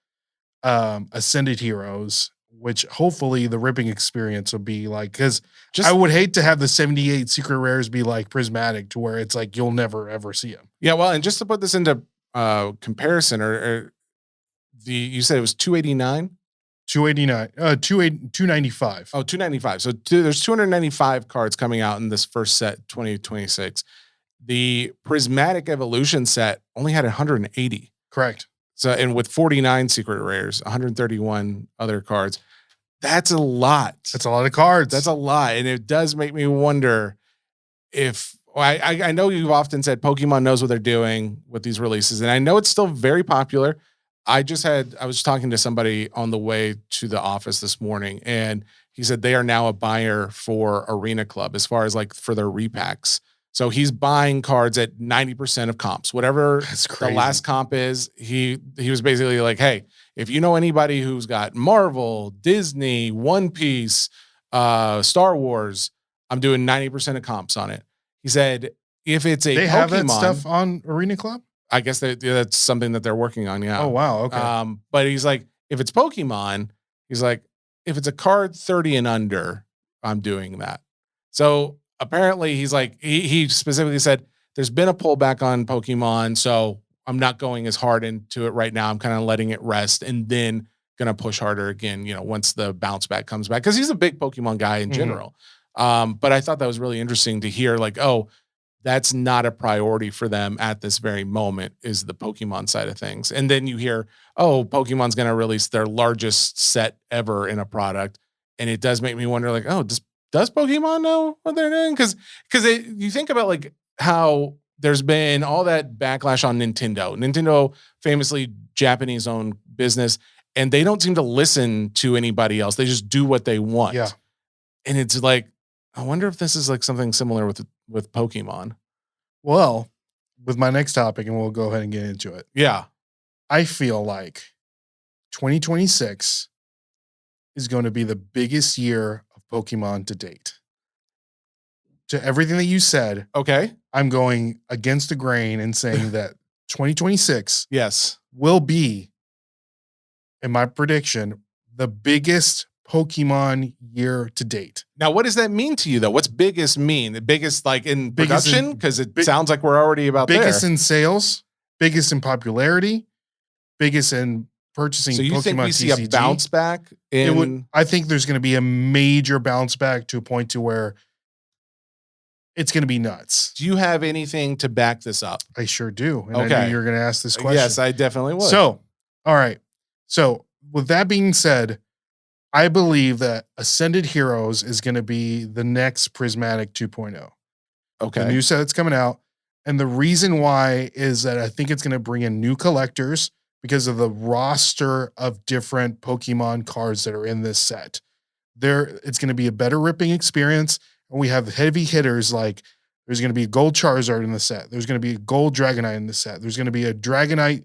Ascended Heroes, which hopefully the ripping experience will be like, because I would hate to have the 78 secret rares be like prismatic to where it's like you'll never ever see them. Yeah, well, and just to put this into comparison, or you said it was 289? 295. Oh, 295. So there's 295 cards coming out in this first set, 2026. The Prismatic Evolution set only had 180. Correct. So, and with 49 secret rares, 131 other cards, that's a lot. That's a lot of cards. That's a lot. And it does make me wonder if I know you've often said Pokemon knows what they're doing with these releases, and I know it's still very popular. I was talking to somebody on the way to the office this morning, and he said they are now a buyer for Arena Club as far as like for their repacks. So he's buying cards at 90% of comps, whatever the last comp is. He was basically like, hey, if you know anybody who's got Marvel, Disney, One Piece, Star Wars, I'm doing 90% of comps on it. He said, if it's a they Pokemon, have that stuff on Arena Club? I guess that's something that they're working on. Yeah. Oh, wow. Okay. But he's like, if it's Pokemon, he's like, if it's a card 30 and under, I'm doing that. So apparently he's like, he specifically said there's been a pullback on Pokemon. So I'm not going as hard into it right now. I'm kind of letting it rest and then going to push harder again, once the bounce back comes back. Cause he's a big Pokemon guy in general. But I thought that was really interesting to hear like, oh, that's not a priority for them at this very moment is the Pokemon side of things. And then you hear, oh, Pokemon's going to release their largest set ever in a product. And it does make me wonder like, oh, does Pokemon know what they're doing? Cause you think about like how there's been all that backlash on Nintendo. Nintendo famously Japanese owned business, and they don't seem to listen to anybody else. They just do what they want. Yeah. And it's like, I wonder if this is like something similar with Pokemon. Well, with my next topic, and we'll go ahead and get into it. Yeah. I feel like 2026 is going to be the biggest year of Pokemon to date. To everything that you said, Okay. I'm going against the grain and saying that 2026 Yes. will be, in my prediction, the biggest Pokemon year to date. Now, what does that mean to you, though? What's biggest mean? The biggest, like in Biggest production? Because it sounds like we're already about biggest there. in sales, biggest in popularity, biggest in purchasing. So you Pokemon think we see TCG. a bounce back? I think there's going to be a major bounce back to a point to where it's going to be nuts. Do you have anything to back this up? I sure do. And Okay. I knew you were going to ask this question. Yes, I definitely would. So, all right. So with that being said, I believe that Ascended Heroes is going to be the next Prismatic 2.0. Okay. The new set that's coming out. And the reason why is that I think it's going to bring in new collectors because of the roster of different Pokemon cards that are in this set. It's going to be a better ripping experience. And we have heavy hitters like there's going to be a gold Charizard in the set. There's going to be a gold Dragonite in the set. There's going to be a Dragonite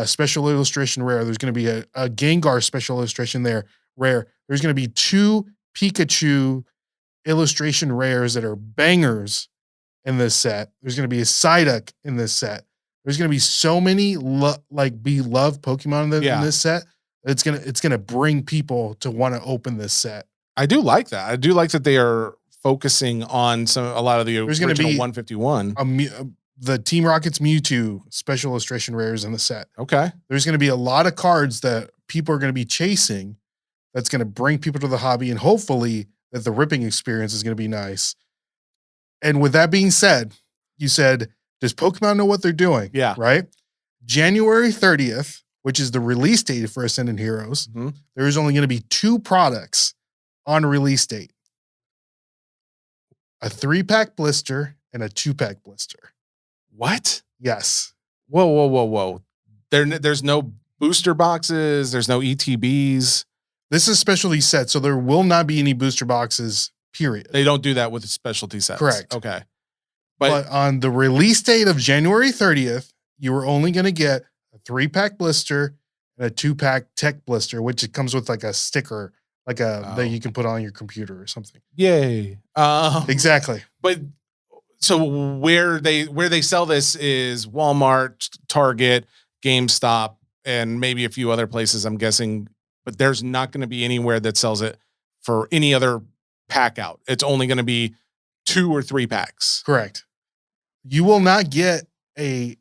special illustration rare. There's going to be a Gengar special illustration rare. There's going to be 2 Pikachu illustration rares that are bangers in this set. There's going to be a Psyduck in this set. There's going to be so many beloved Pokemon in this set. It's gonna bring people to want to open this set. I do like that. I do like that they are focusing on a lot of the original 151. The Team Rocket's Mewtwo special illustration rares in the set. Okay. There's going to be a lot of cards that people are going to be chasing. That's going to bring people to the hobby, and hopefully that the ripping experience is going to be nice. And with that being said, you said, does Pokemon know what they're doing? Yeah. Right? January 30th, which is the release date for Ascended Heroes, there is only going to be 2 products on release date. A 3-pack blister and a 2-pack blister. What? Yes. Whoa. There's no booster boxes. There's no ETBs. This is specialty set, so there will not be any booster boxes, period. They don't do that with specialty sets. Correct. Okay. But on the release date of January 30th, you are only going to get a 3-pack blister and a 2-pack tech blister, which it comes with like a sticker, that you can put on your computer or something. Yay. Exactly. But so where they sell this is Walmart, Target, GameStop, and maybe a few other places, I'm guessing, but there's not going to be anywhere that sells it for any other pack out. It's only going to be 2 or 3 packs. Correct. You will not get a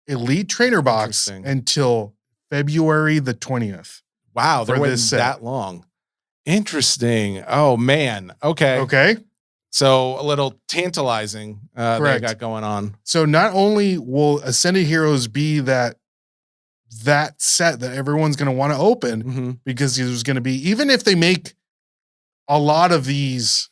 Elite Trainer box until February the 20th. Wow, they're waiting that long. Interesting. Oh man. Okay. So a little tantalizing they got going on. So not only will Ascended Heroes be that set that everyone's going to want to open, because there's going to be, even if they make a lot of these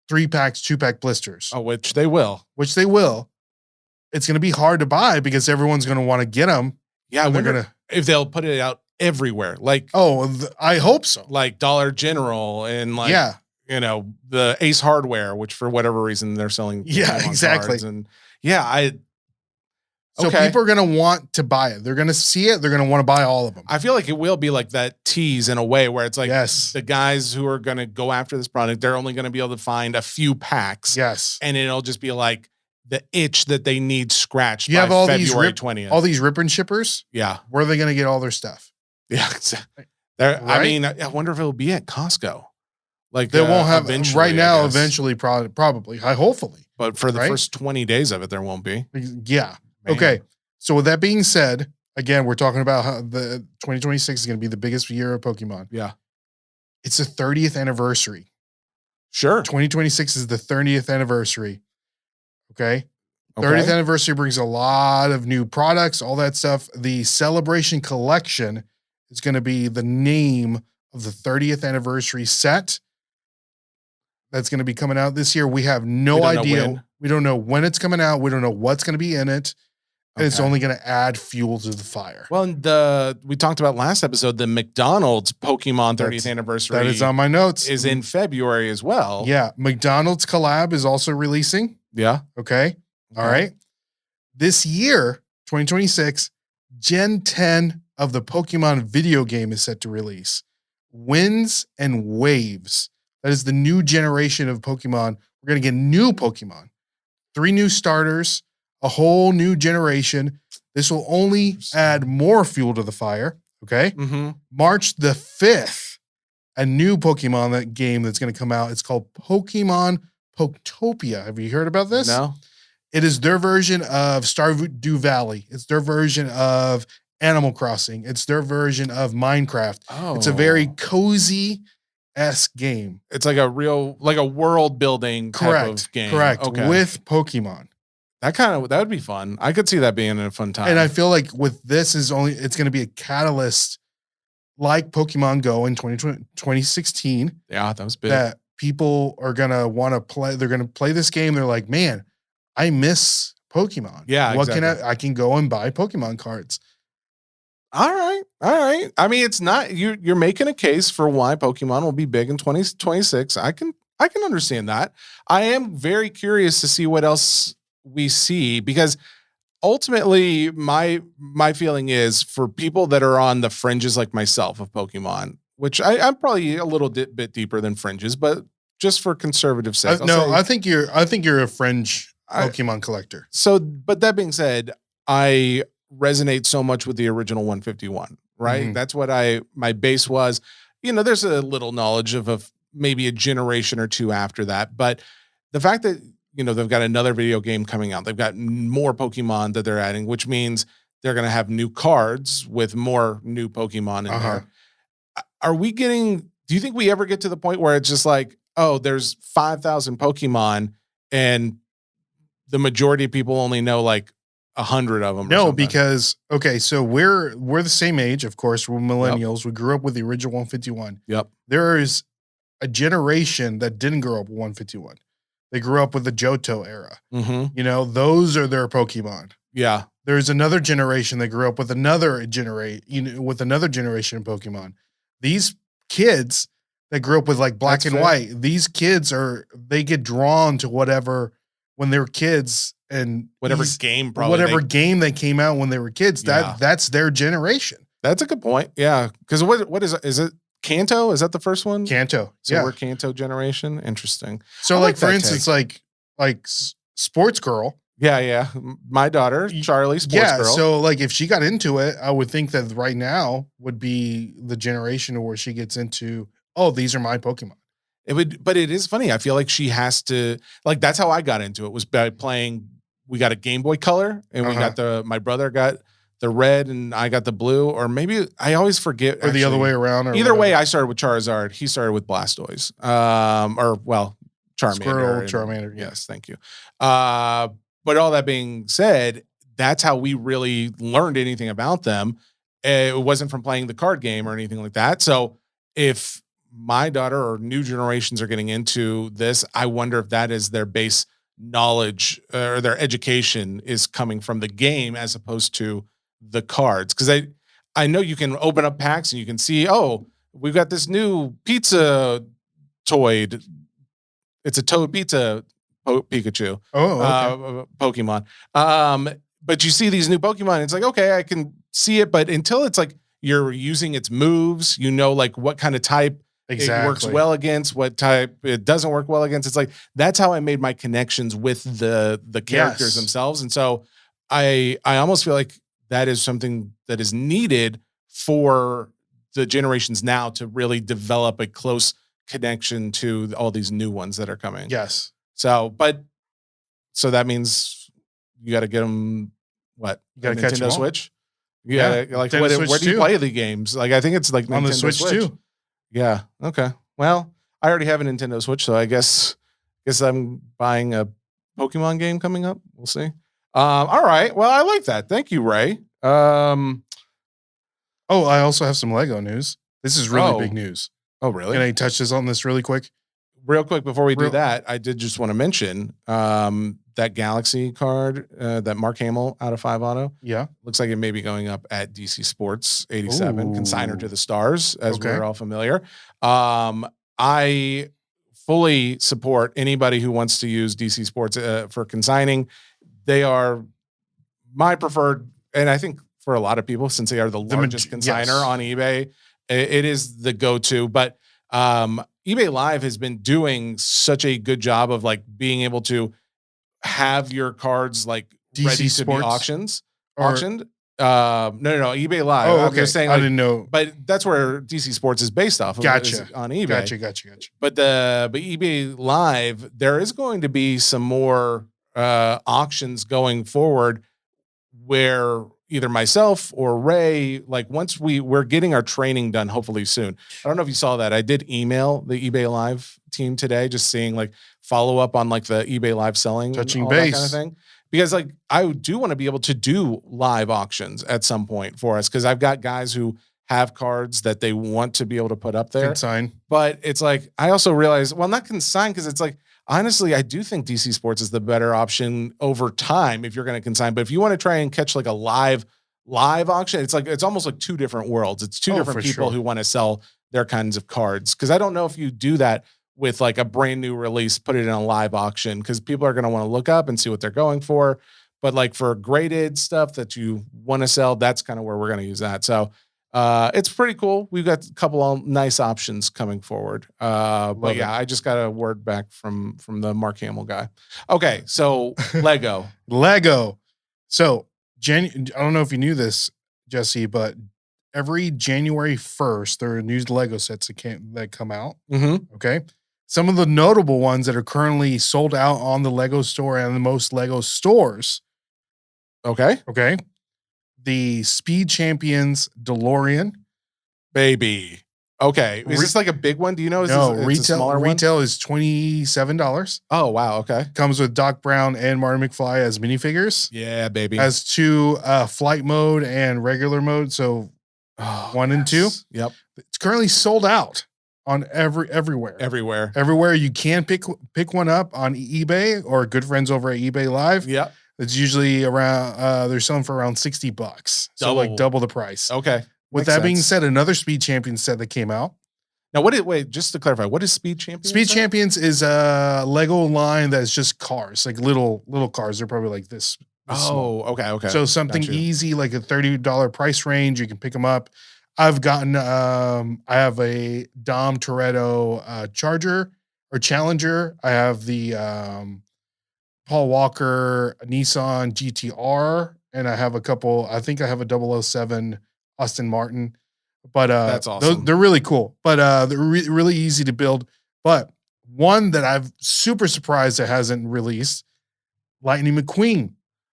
3-packs, 2-pack blisters. Oh, which they will. It's going to be hard to buy because everyone's going to want to get them. Yeah, they're going to, if they'll put it out everywhere. Like, I hope so. Like Dollar General and the Ace Hardware, which for whatever reason they're selling. Yeah, exactly. And so people are going to want to buy it. They're going to see it. They're going to want to buy all of them. I feel like it will be like that tease in a way where it's like the guys who are going to go after this product, they're only going to be able to find a few packs. Yes. And it'll just be like the itch that they need scratched by February 20th. All these rip and shippers. Yeah. Where are they going to get all their stuff? Yeah. Right? I mean, I wonder if it'll be at Costco. Like they won't have right now. Eventually, probably. Hopefully, but for the first 20 days of it, there won't be. Yeah. Man. Okay. So with that being said, again, we're talking about how the 2026 is going to be the biggest year of Pokemon. Yeah. It's the 30th anniversary. Sure. 2026 is the 30th anniversary. Okay. 30th anniversary brings a lot of new products, all that stuff. The Celebration Collection is going to be the name of the 30th anniversary set that's going to be coming out this year. We have no idea. We don't know when it's coming out. We don't know what's going to be in it. And it's only going to add fuel to the fire. Well, we talked about last episode, the McDonald's Pokemon 30th anniversary. That is on my notes. Is in February as well. Yeah. McDonald's collab is also releasing. Yeah. Okay. All right. This year, 2026, Gen 10 of the Pokemon video game is set to release. Winds and Waves. That is the new generation of Pokemon. We're going to get new Pokemon. 3 new starters, a whole new generation. This will only add more fuel to the fire. Okay. March the 5th, a new Pokemon game that's going to come out. It's called Pokemon Poketopia. Have you heard about this? No. It is their version of Stardew Valley. It's their version of Animal Crossing. It's their version of Minecraft. Oh. It's a very cozy-esque game. It's like a world building type of game. Correct. Okay. With Pokemon. That would be fun. I could see that being a fun time. And I feel like with this it's going to be a catalyst like Pokemon Go in 2016. Yeah, that was big. That people are going to want to play. They're going to play this game. They're like, man, I miss Pokemon. Yeah, what can I can go and buy Pokemon cards. All right. I mean, it's not you're making a case for why Pokemon will be big in 2026. I can understand that. I am very curious to see what else we see, because ultimately my feeling is for people that are on the fringes like myself of Pokemon, which I'm probably a little bit deeper than fringes, but just for conservative sake. I think you're a fringe Pokemon collector. So, but that being said, I resonate so much with the original 151, right? Mhm. That's what my base was. There's a little knowledge of maybe a generation or two after that, but the fact that they've got another video game coming out, they've got more Pokemon that they're adding, which means they're going to have new cards with more new Pokemon in there. Are we getting? Do you think we ever get to the point where it's just like, oh, there's 5,000 Pokemon, and the majority of people only know like 100 of them? No, because so we're the same age, of course. We're millennials. Yep. We grew up with the original 151. Yep. There is a generation that didn't grow up with 151. They grew up with the Johto era. Mm-hmm. Those are their Pokemon. Yeah. There's another generation that grew up with another generation of Pokemon. These kids that grew up with like black and white, these kids they get drawn to whatever when they were kids and whatever game they came out when they were kids. That's their generation. That's a good point. Yeah. Because what is it? Kanto? Is that the first one? Kanto. So we're Kanto generation. Interesting. So like for instance, like Sports Girl. Yeah. My daughter, Charlie, Sports Girl. So like if she got into it, I would think that right now would be the generation where she gets into, oh, these are my Pokemon. It would, but it is funny. I feel like she has to, like, that's how I got into it, was by playing. We got a Game Boy Color, and we got my brother got the red and I got the blue, or maybe I always forget. Or the other way around. Either way, I started with Charizard. He started with Blastoise. Charmander. Charmander. Yes, thank you. But all that being said, that's how we really learned anything about them. It wasn't from playing the card game or anything like that. So if my daughter or new generations are getting into this, I wonder if that is their base knowledge or their education is coming from the game as opposed to the cards. Because I know you can open up packs and you can see, oh, we've got this new pizza toy. It's a Toad Pizza Pikachu. Pokemon. But you see these new Pokemon, it's like, okay, I can see it, but until it's like you're using its moves, like what kind of type it works well against, what type it doesn't work well against. It's like, that's how I made my connections with the characters themselves. And so I almost feel like that is something that is needed for the generations now to really develop a close connection to all these new ones that are coming. Yes. So that means you got to get them. What? You got to catch them all. Switch. Yeah. Like where do you play the games? Like, I think it's like on Nintendo the Switch too. Yeah. Okay. Well, I already have a Nintendo Switch, so I guess I'm buying a Pokemon game coming up. We'll see. All right. Well, I like that. Thank you, Ray. I also have some Lego news. This is really big news. Oh, really? Can I touch this on this really quick? Real quick before we do that, I did just want to mention that Galaxy card that Mark Hamill out of 5 Auto. Yeah. Looks like it may be going up at DC Sports 87, consigner to the stars, as we're all familiar. I fully support anybody who wants to use DC Sports for consigning. They are my preferred, and I think for a lot of people, since they are the largest consigner on eBay, it is the go-to. But eBay Live has been doing such a good job of like being able to have your cards like DC ready Sports to be auctioned. No, eBay Live. Oh, okay. I'm just saying, I didn't know, but that's where DC Sports is based off of. Gotcha. On eBay. Gotcha. But eBay Live, there is going to be some more auctions going forward where either myself or Ray, like once we're getting our training done, hopefully soon. I don't know if you saw that. I did email the eBay Live team today, just seeing like follow up on like the eBay Live selling, touching base, that kind of thing. Because like I do want to be able to do live auctions at some point for us, because I've got guys who have cards that they want to be able to put up there. Consign. But it's like I also realize, well, not consign, because it's like honestly, I do think DC Sports is the better option over time if you're going to consign. But if you want to try and catch like a live auction, it's almost like two different worlds. It's two different people who want to sell their kinds of cards. Because I don't know if you do that with like a brand new release, put it in a live auction, because people are going to want to look up and see what they're going for. But like for graded stuff that you want to sell, that's kind of where we're going to use that. So it's pretty cool. We've got a couple of nice options coming forward. But yeah, I just got a word back from the Mark Hamill guy. Okay, so Lego. So I don't know if you knew this, Jesse, but every January 1st, there are new Lego sets that come out. Mm-hmm. Okay. Some of the notable ones that are currently sold out on the Lego store and the most Lego stores. Okay. Okay. The Speed Champions DeLorean. Baby. Okay. Is this like a big one? Do you know? Is No, it's a smaller retail is $27. Oh, wow. Okay. Comes with Doc Brown and Marty McFly as minifigures. Yeah, baby. Has 2 flight mode and regular mode. So 1 and 2. Yep. It's currently sold out on everywhere. Everywhere. You can pick one up on eBay or good friends over at eBay Live. Yep. It's usually around they're selling for around $60. So like double the price. Okay. With that being said, another Speed Champions set that came out. Now, wait, just to clarify, what is Speed Champions? Speed Champions is a Lego line that's just cars, like little cars. They're probably like this. Oh, okay. So something easy, like a $30 price range. You can pick them up. I've gotten, I have a Dom Toretto Charger or Challenger. I have the Paul Walker Nissan GTR, and I have a couple. I think I have a 007 Aston Martin. But that's awesome. They're really cool, but they're really easy to build. But one that I'm super surprised it hasn't released, Lightning McQueen,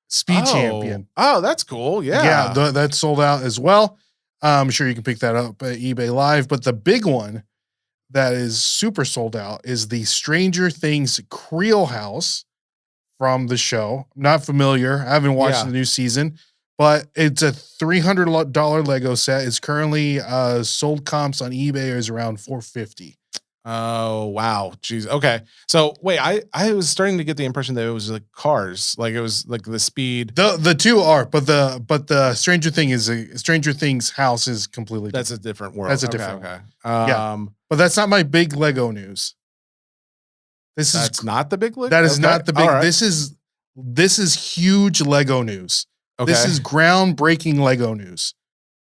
Speed Champion. Oh, that's cool. Yeah. Yeah, that's sold out as well. I'm sure you can pick that up at eBay Live. But the big one that is super sold out is the Stranger Things Creel House from the show. I'm not familiar. I haven't watched the new season. But it's a $300 Lego set. It's currently sold comps on eBay is around $450. Oh, wow. Jeez. Okay. So wait, I was starting to get the impression that it was like cars. Like it was like the Speed. The two are, but the Stranger Things house is completely different. That's a different world. That's a different one. Yeah. But that's not my big Lego news. That's not the big Lego? That is not the big. Right. This is huge Lego news. Okay. This is groundbreaking Lego news.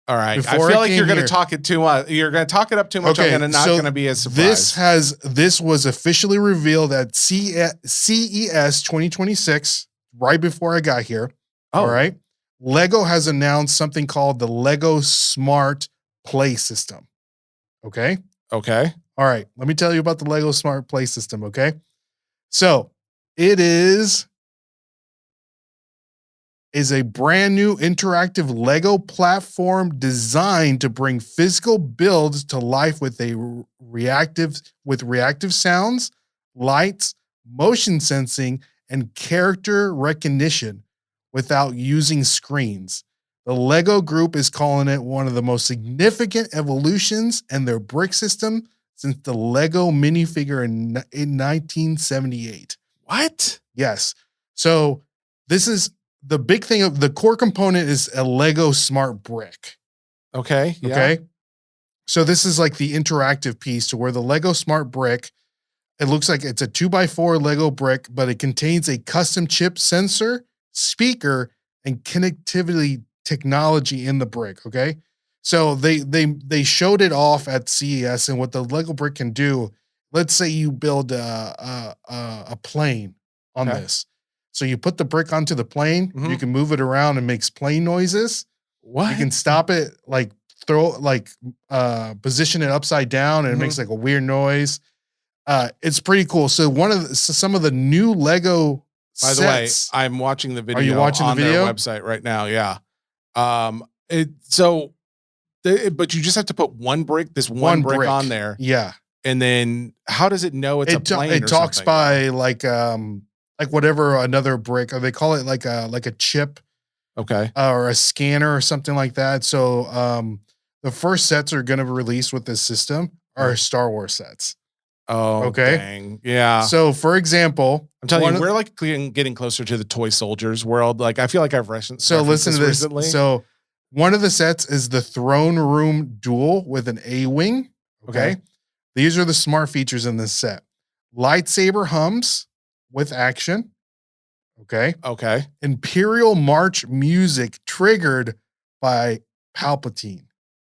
All right. I feel like you're going to talk it too much. You're going to talk it up too much. Okay, I'm not going to be as surprised. This was officially revealed at CES 2026, right before I got here. Oh. All right. Lego has announced something called the Lego Smart Play System. Okay. Okay. All right. Let me tell you about the Lego Smart Play System. Okay. So it is a brand new interactive Lego platform designed to bring physical builds to life with reactive sounds, lights, motion sensing, and character recognition without using screens. The Lego Group is calling it one of the most significant evolutions in their brick system since the Lego minifigure in 1978. What? Yes. So this is the big thing of the core component is a Lego Smart Brick. Okay. Yeah. Okay. So this is like the interactive piece to where the Lego Smart Brick, it looks like it's a 2x4 Lego brick, but it contains a custom chip sensor, speaker, and connectivity technology in the brick. Okay. So they showed it off at CES and what the Lego brick can do. Let's say you build a plane on this. So you put the brick onto the plane, you can move it around and makes plane noises. What? You can stop it, like position it upside down and it makes like a weird noise. It's pretty cool. So some of the new Lego By the way, I'm watching the video. Are you watching on the video? Their website right now. Yeah. But you just have to put one brick brick on there. Yeah. And then how does it know it's a plane? It talks by like whatever another brick, or they call it like a chip, okay, or a scanner or something like that. So the first sets are going to be released with this system are Star Wars sets. Oh, okay, dang. Yeah. So for example, I'm telling you, we're like getting closer to the toy soldiers world. Like I feel like I've so listen to this. Recently. So one of the sets is the Throne Room Duel with an A-wing. Okay. These are the smart features in this set. Lightsaber hums with action. Okay. Okay. Imperial March music triggered by Palpatine.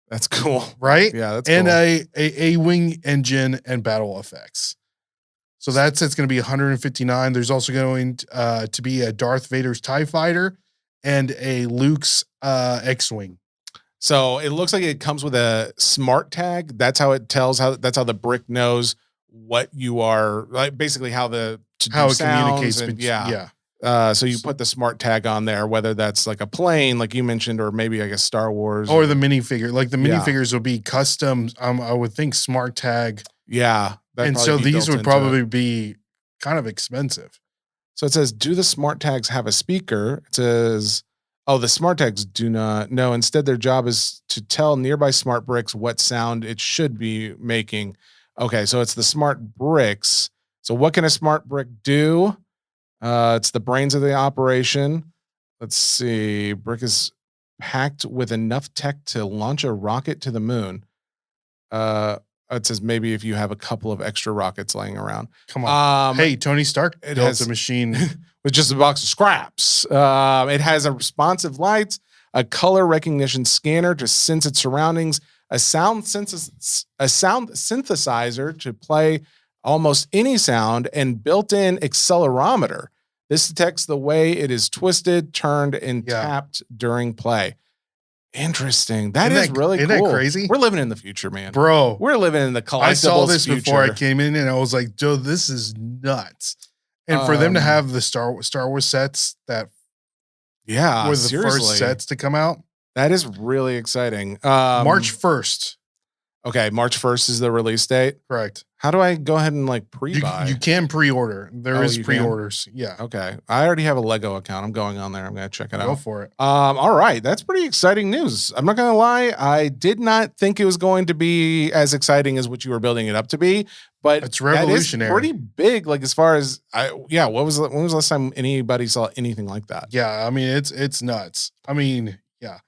That's cool. Right? Yeah, that's and cool. a wing engine and battle effects. So that set's going to be $159. There's also going to be a Darth Vader's TIE Fighter and a Luke's X-Wing. So it looks like it comes with a smart tag. That's how it tells that's how the brick knows what you are, like basically how it communicates. And, so you put the smart tag on there, whether that's like a plane, like you mentioned, or maybe I guess Star Wars or the minifigure. Like the minifigures will be custom. I would think smart tag. Yeah. And so these would probably be kind of expensive. So it says, do the smart tags have a speaker? It says, oh, the smart tags do not. No, instead their job is to tell nearby smart bricks what sound it should be making. Okay, so it's the smart bricks. So what can a smart brick do? It's the brains of the operation. Let's see. Brick is packed with enough tech to launch a rocket to the moon. It says maybe if you have a couple of extra rockets laying around. Come on. Hey, Tony Stark built a machine with just a box of scraps. It has a responsive lights, a color recognition scanner to sense its surroundings, a sound synthesizer to play almost any sound, and built-in accelerometer. This detects the way it is twisted, turned, and tapped during play. Interesting. That is really cool. Isn't that crazy? We're living in the future, man. Bro. We're living in the collectibles I saw this future. before I came in, and I was like, Joe, this is nuts. And for them to have the Star Wars sets that were the first sets to come out. That is really exciting. March 1st. Okay, March 1st is the release date. Correct. How do I go ahead and like pre-buy? You can pre-order. There is pre-orders. Yeah. Okay. I already have a Lego account. I'm going on there. I'm going to check it out. Go for it. All right. That's pretty exciting news. I'm not going to lie. I did not think it was going to be as exciting as what you were building it up to be, but it's revolutionary. That is pretty big. Like as far as when was the last time anybody saw anything like that? Yeah. I mean, it's nuts. I mean, yeah.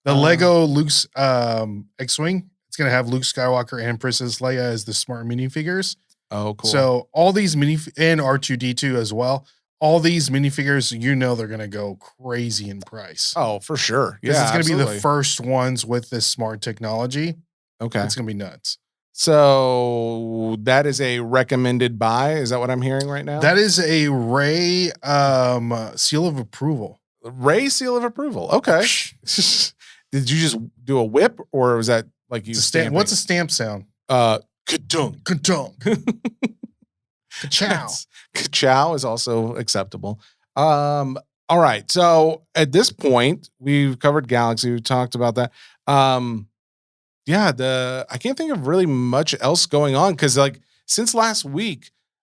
The Lego Luke's X-Wing. It's going to have Luke Skywalker and Princess Leia as the smart minifigures. Oh, cool. So all these and R2-D2 as well. All these minifigures, they're going to go crazy in price. Oh, for sure. Because it's going to be the first ones with this smart technology. Okay. It's going to be nuts. So that is a recommended buy. Is that what I'm hearing right now? That is a Ray seal of approval. Ray seal of approval. Okay. Did you just do a whip, or was that like you stamping? What's a stamp sound? Ka-dunk. Ka-dunk. Ka-chow. Ka-chow is also acceptable. All right. So at this point, we've covered Galaxy. We've talked about that. I can't think of really much else going on because like since last week,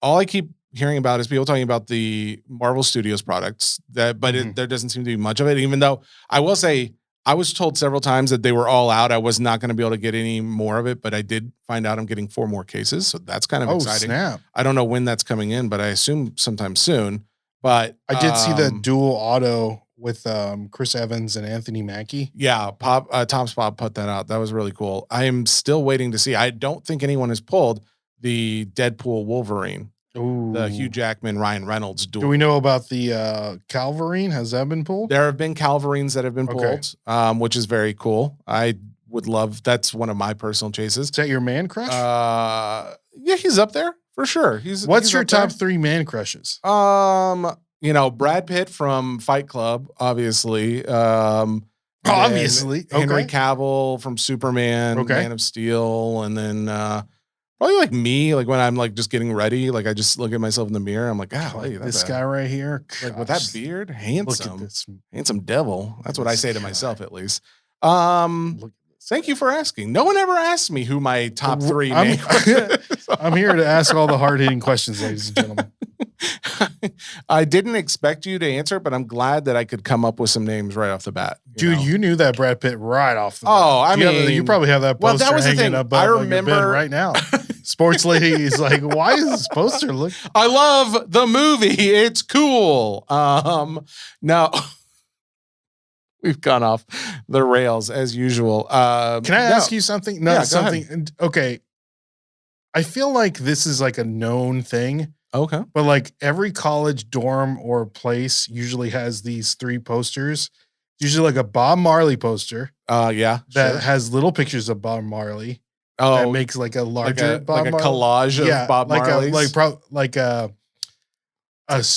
all I keep hearing about is people talking about the Marvel Studios products there doesn't seem to be much of it, even though I will say I was told several times that they were all out. I was not going to be able to get any more of it, but I did find out I'm getting 4 more cases. So that's kind of exciting. Snap. I don't know when that's coming in, but I assume sometime soon. But I did see the dual auto with Chris Evans and Anthony Mackie. Yeah, Tom Spot put that out. That was really cool. I am still waiting to see. I don't think anyone has pulled the Deadpool Wolverine. Ooh. The Hugh Jackman, Ryan Reynolds duel. Do we know about the Calverine? Has that been pulled? There have been Calverines that have been pulled, which is very cool. I would love, that's one of my personal chases. Is that your man crush? Yeah, he's up there for sure. What's your top 3 man crushes? Brad Pitt from Fight Club, obviously. Obviously. Henry Cavill from Superman, Man of Steel, and then probably like me, like when I'm like just getting ready, like I just look at myself in the mirror. I'm like, this guy right here, like with that beard, handsome, look at this. Handsome devil. That's what I say to myself, at least. Thank you for asking. No one ever asked me who my top 3 I'm here to ask all the hard hitting questions, ladies and gentlemen. I didn't expect you to answer, but I'm glad that I could come up with some names right off the bat. Dude, you knew that Brad Pitt right off the bat. Oh, I mean, you probably have that poster that was hanging up I remember your bed right now. Sports lady is like, why is this poster look? I love the movie. It's cool. No. We've gone off the rails as usual. Can I ask you something? No, something. Ahead. Okay. I feel like this is like a known thing. Okay. But like every college dorm or place usually has these 3 posters. Usually like a Bob Marley poster. That has little pictures of Bob Marley. Oh, that makes like a larger Bob Marley. Collage of Bob Marley.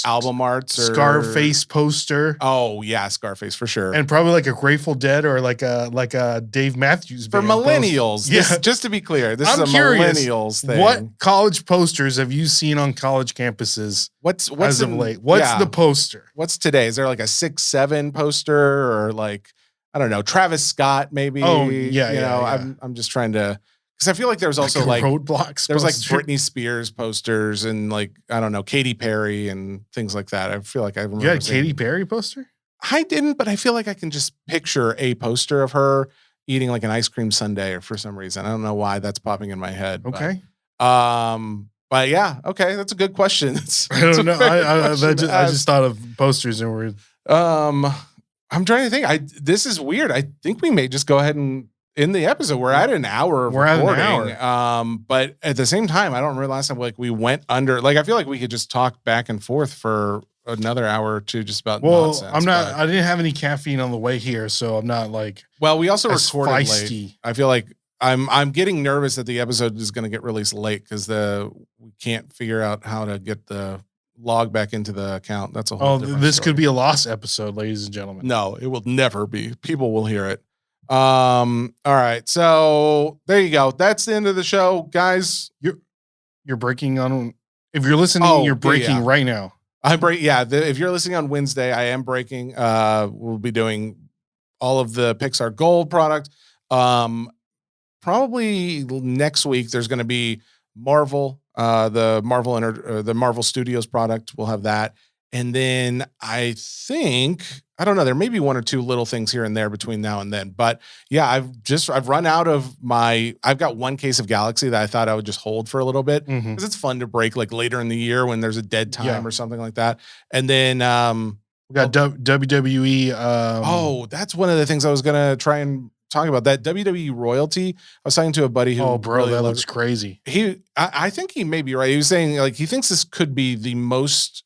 album arts or Scarface poster. Oh yeah, Scarface for sure. And probably like a Grateful Dead or like a Dave Matthews for millennials. Yeah. Just to be clear, this is a millennials thing. What college posters have you seen on college campuses? What's of late? What's the poster? What's today? Is there like a 6'7" poster or like I don't know, Travis Scott maybe? Oh yeah, you know, I'm just trying to. Because I feel like there was also like roadblocks. There was like Britney Spears posters and like I don't know Katy Perry and things like that. I feel like I remember. You had a Katy Perry poster? I didn't, but I feel like I can just picture a poster of her eating like an ice cream sundae, or for some reason I don't know why that's popping in my head. Okay. But yeah, okay, that's a good question. I don't know. I just thought of posters and we're. I'm trying to think. This is weird. I think we may just go ahead and. In the episode, we're at an hour of recording. But at the same time, I don't remember last time like we went under. Like I feel like we could just talk back and forth for another hour or two, just about. Nonsense, I'm not. I didn't have any caffeine on the way here, so I'm not like. Well, we also recorded feisty. late. I feel like I'm getting nervous that the episode is going to get released late because we can't figure out how to get the log back into the account. That's a whole. This could be a lost episode, ladies and gentlemen. No, it will never be. People will hear it. All right, so there you go. That's the end of the show, guys. You're breaking on. If you're listening, you're breaking right now. I'm breaking. Yeah, if you're listening on Wednesday, I am breaking. We'll be doing all of the Pixar Gold product. Probably next week. There's going to be Marvel, the Marvel Studios product. We'll have that. And then I think, I don't know, there may be one or two little things here and there between now and then. But yeah, I've run out of I've got one case of Galaxy that I thought I would just hold for a little bit because it's fun to break like later in the year when there's a dead time or something like that. And then we got WWE. That's one of the things I was going to try and talk about, that WWE royalty. I was talking to a buddy who that looks crazy. I think he may be right. He was saying like he thinks this could be the most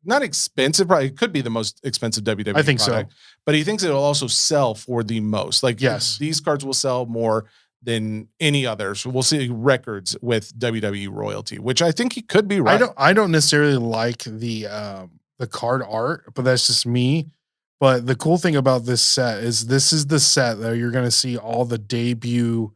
not expensive, probably it could be the most expensive WWE I think product, so. But he thinks it'll also sell for the most. Like yes, these cards will sell more than any others. We'll see records with WWE royalty, which I think he could be right. I don't necessarily like the card art, but that's just me. But the cool thing about this set is this is the set that you're going to see all the debut,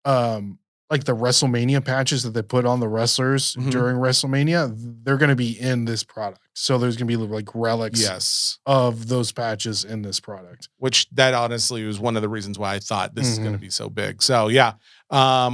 like the WrestleMania patches that they put on the wrestlers during WrestleMania. They're going to be in this product. So there's going to be like relics of those patches in this product. Which that honestly was one of the reasons why I thought this is going to be so big. So yeah,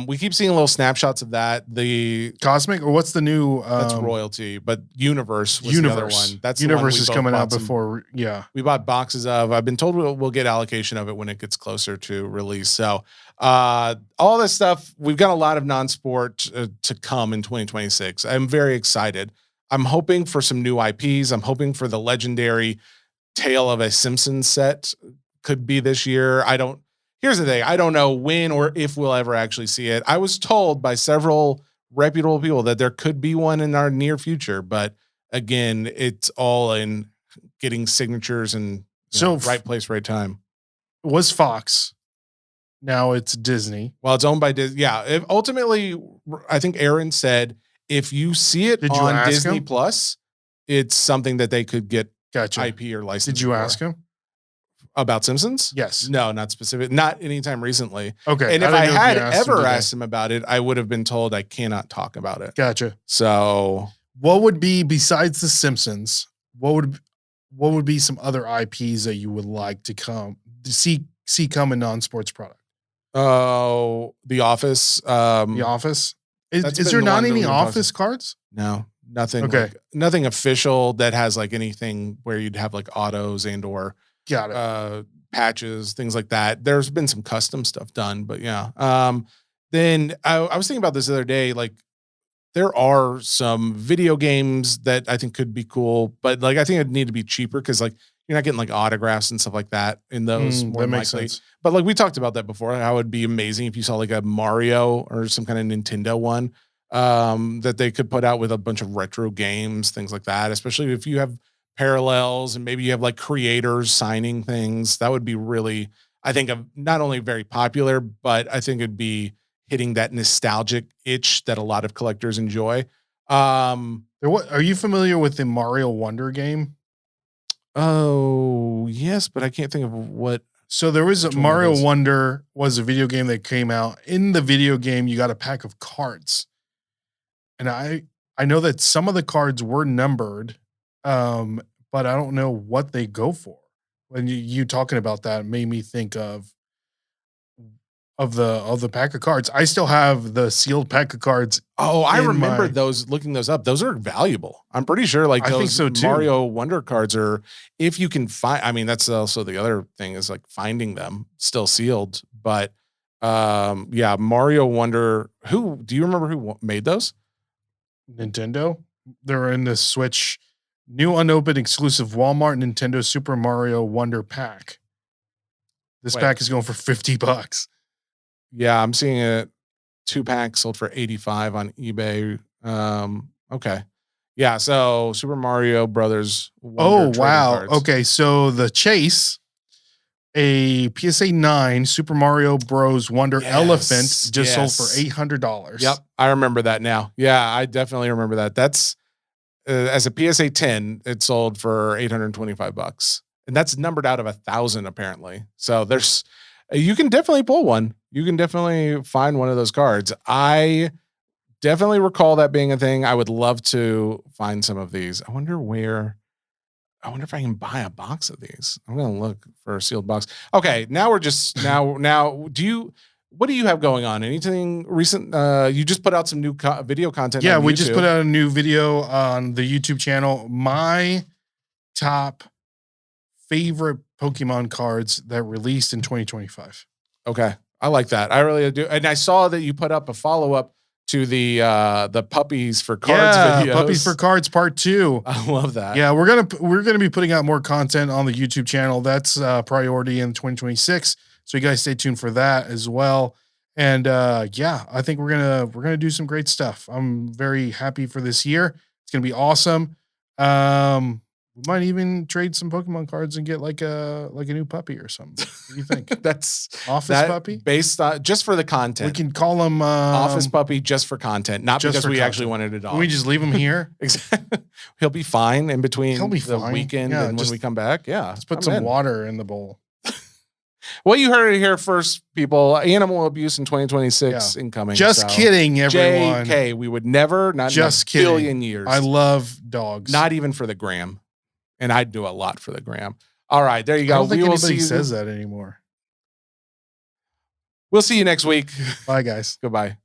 we keep seeing little snapshots of that. The Cosmic, or what's the new? That's royalty, but Universe was the other one. That's Universe is coming out before. Yeah, we bought boxes of. I've been told we'll get allocation of it when it gets closer to release. So all this stuff, we've got a lot of non-sport to come in 2026. I'm very excited. I'm hoping for some new IPs. I'm hoping for the legendary Tale of a Simpsons set could be this year. Here's the thing. I don't know when or if we'll ever actually see it. I was told by several reputable people that there could be one in our near future, but again, it's all in getting signatures and right place, right time. It was Fox. Now it's Disney. Well, it's owned by Disney. Yeah. Ultimately, I think Aaron said, if you see it on Disney Plus, it's something that they could get IP or license. Did you ask him about Simpsons? Yes. No, not specific. Not anytime recently. Okay. And if I had ever asked him about it, I would have been told I cannot talk about it. Gotcha. So what would be, besides the Simpsons, what would be some other IPs that you would like to see come in non-sports product? Oh, The Office. The Office. Is there not any Office cards? No, nothing. Okay. Nothing official that has like anything where you'd have like autos and or got it. Patches, things like that. There's been some custom stuff done, but yeah. Then I was thinking about this the other day. Like, there are some video games that I think could be cool, but like I think it'd need to be cheaper because like you're not getting like autographs and stuff like that in those. More that makes sense. But like we talked about that before, how it would be amazing if you saw like a Mario or some kind of Nintendo one that they could put out with a bunch of retro games, things like that. Especially if you have parallels and maybe you have like creators signing things. That would be really, I think, not only very popular, but I think it'd be hitting that nostalgic itch that a lot of collectors enjoy. Are you familiar with the Mario Wonder game? Oh, yes, but I can't think of what. So there was Which one Mario it is. Wonder was a video game that came out. In the video game, you got a pack of cards. And I know that some of the cards were numbered, but I don't know what they go for. When you talking about that made me think of the pack of cards. I still have the sealed pack of cards. Oh, I in remember my- those. Looking those up, those are valuable. I'm pretty sure, like I think those so, too. Mario Wonder cards are. If you can find, I mean, that's also the other thing is like finding them still sealed. But yeah, Mario Wonder. Who do you remember who made those? Nintendo. They're in the Switch new unopened exclusive Walmart Nintendo Super Mario Wonder pack. This Wait. pack is going for $50. Yeah, I'm seeing it. 2-pack sold for 85 on eBay. Okay. Yeah, so Super Mario Brothers. Wonder trading Wow. cards. Okay, so the Chase, a PSA 9 Super Mario Bros. Wonder Yes, Elephant just sold for yes. $800. Yep, I remember that now. Yeah, I definitely remember that. That's as a PSA 10, it sold for $825, and that's numbered out of 1,000 apparently. So there's, you can definitely pull one. You can definitely find one of those cards. I definitely recall that being a thing. I would love to find some of these. I wonder if I can buy a box of these. I'm gonna look for a sealed box. Okay, now we're just now. What do you have going on? Anything recent? You just put out some new video content. Yeah, on we just YouTube. put out a new video on the YouTube channel. My top favorite Pokemon cards that released in 2025. Okay, I like that. I really do. And I saw that you put up a follow up to the puppies for cards video. Puppies for Cards Part 2. I love that. Yeah, we're gonna be putting out more content on the YouTube channel. That's priority in 2026. So you guys stay tuned for that as well. And yeah, I think we're gonna do some great stuff. I'm very happy for this year. It's gonna be awesome. We might even trade some Pokemon cards and get like a new puppy or something. What do you think? That's Office puppy? based on just for the We content. can call him Office puppy just for content, not just because for we content. actually wanted a dog. Can we just leave him here? Exactly. He'll be fine in between He'll be the fine. weekend Yeah, and when just- we come back. Yeah, Let's put I'm some in. water in the bowl. Well, you heard it here first, people. Animal abuse in 2026 incoming. Just so. kidding, everyone. JK, we would never, not Just in a kidding. billion years. I love dogs. Not even for the gram. And I'd do a lot for the gram. All right, there you I go. don't think We will anybody see says that anymore. We'll see you next week. Bye, guys. Goodbye.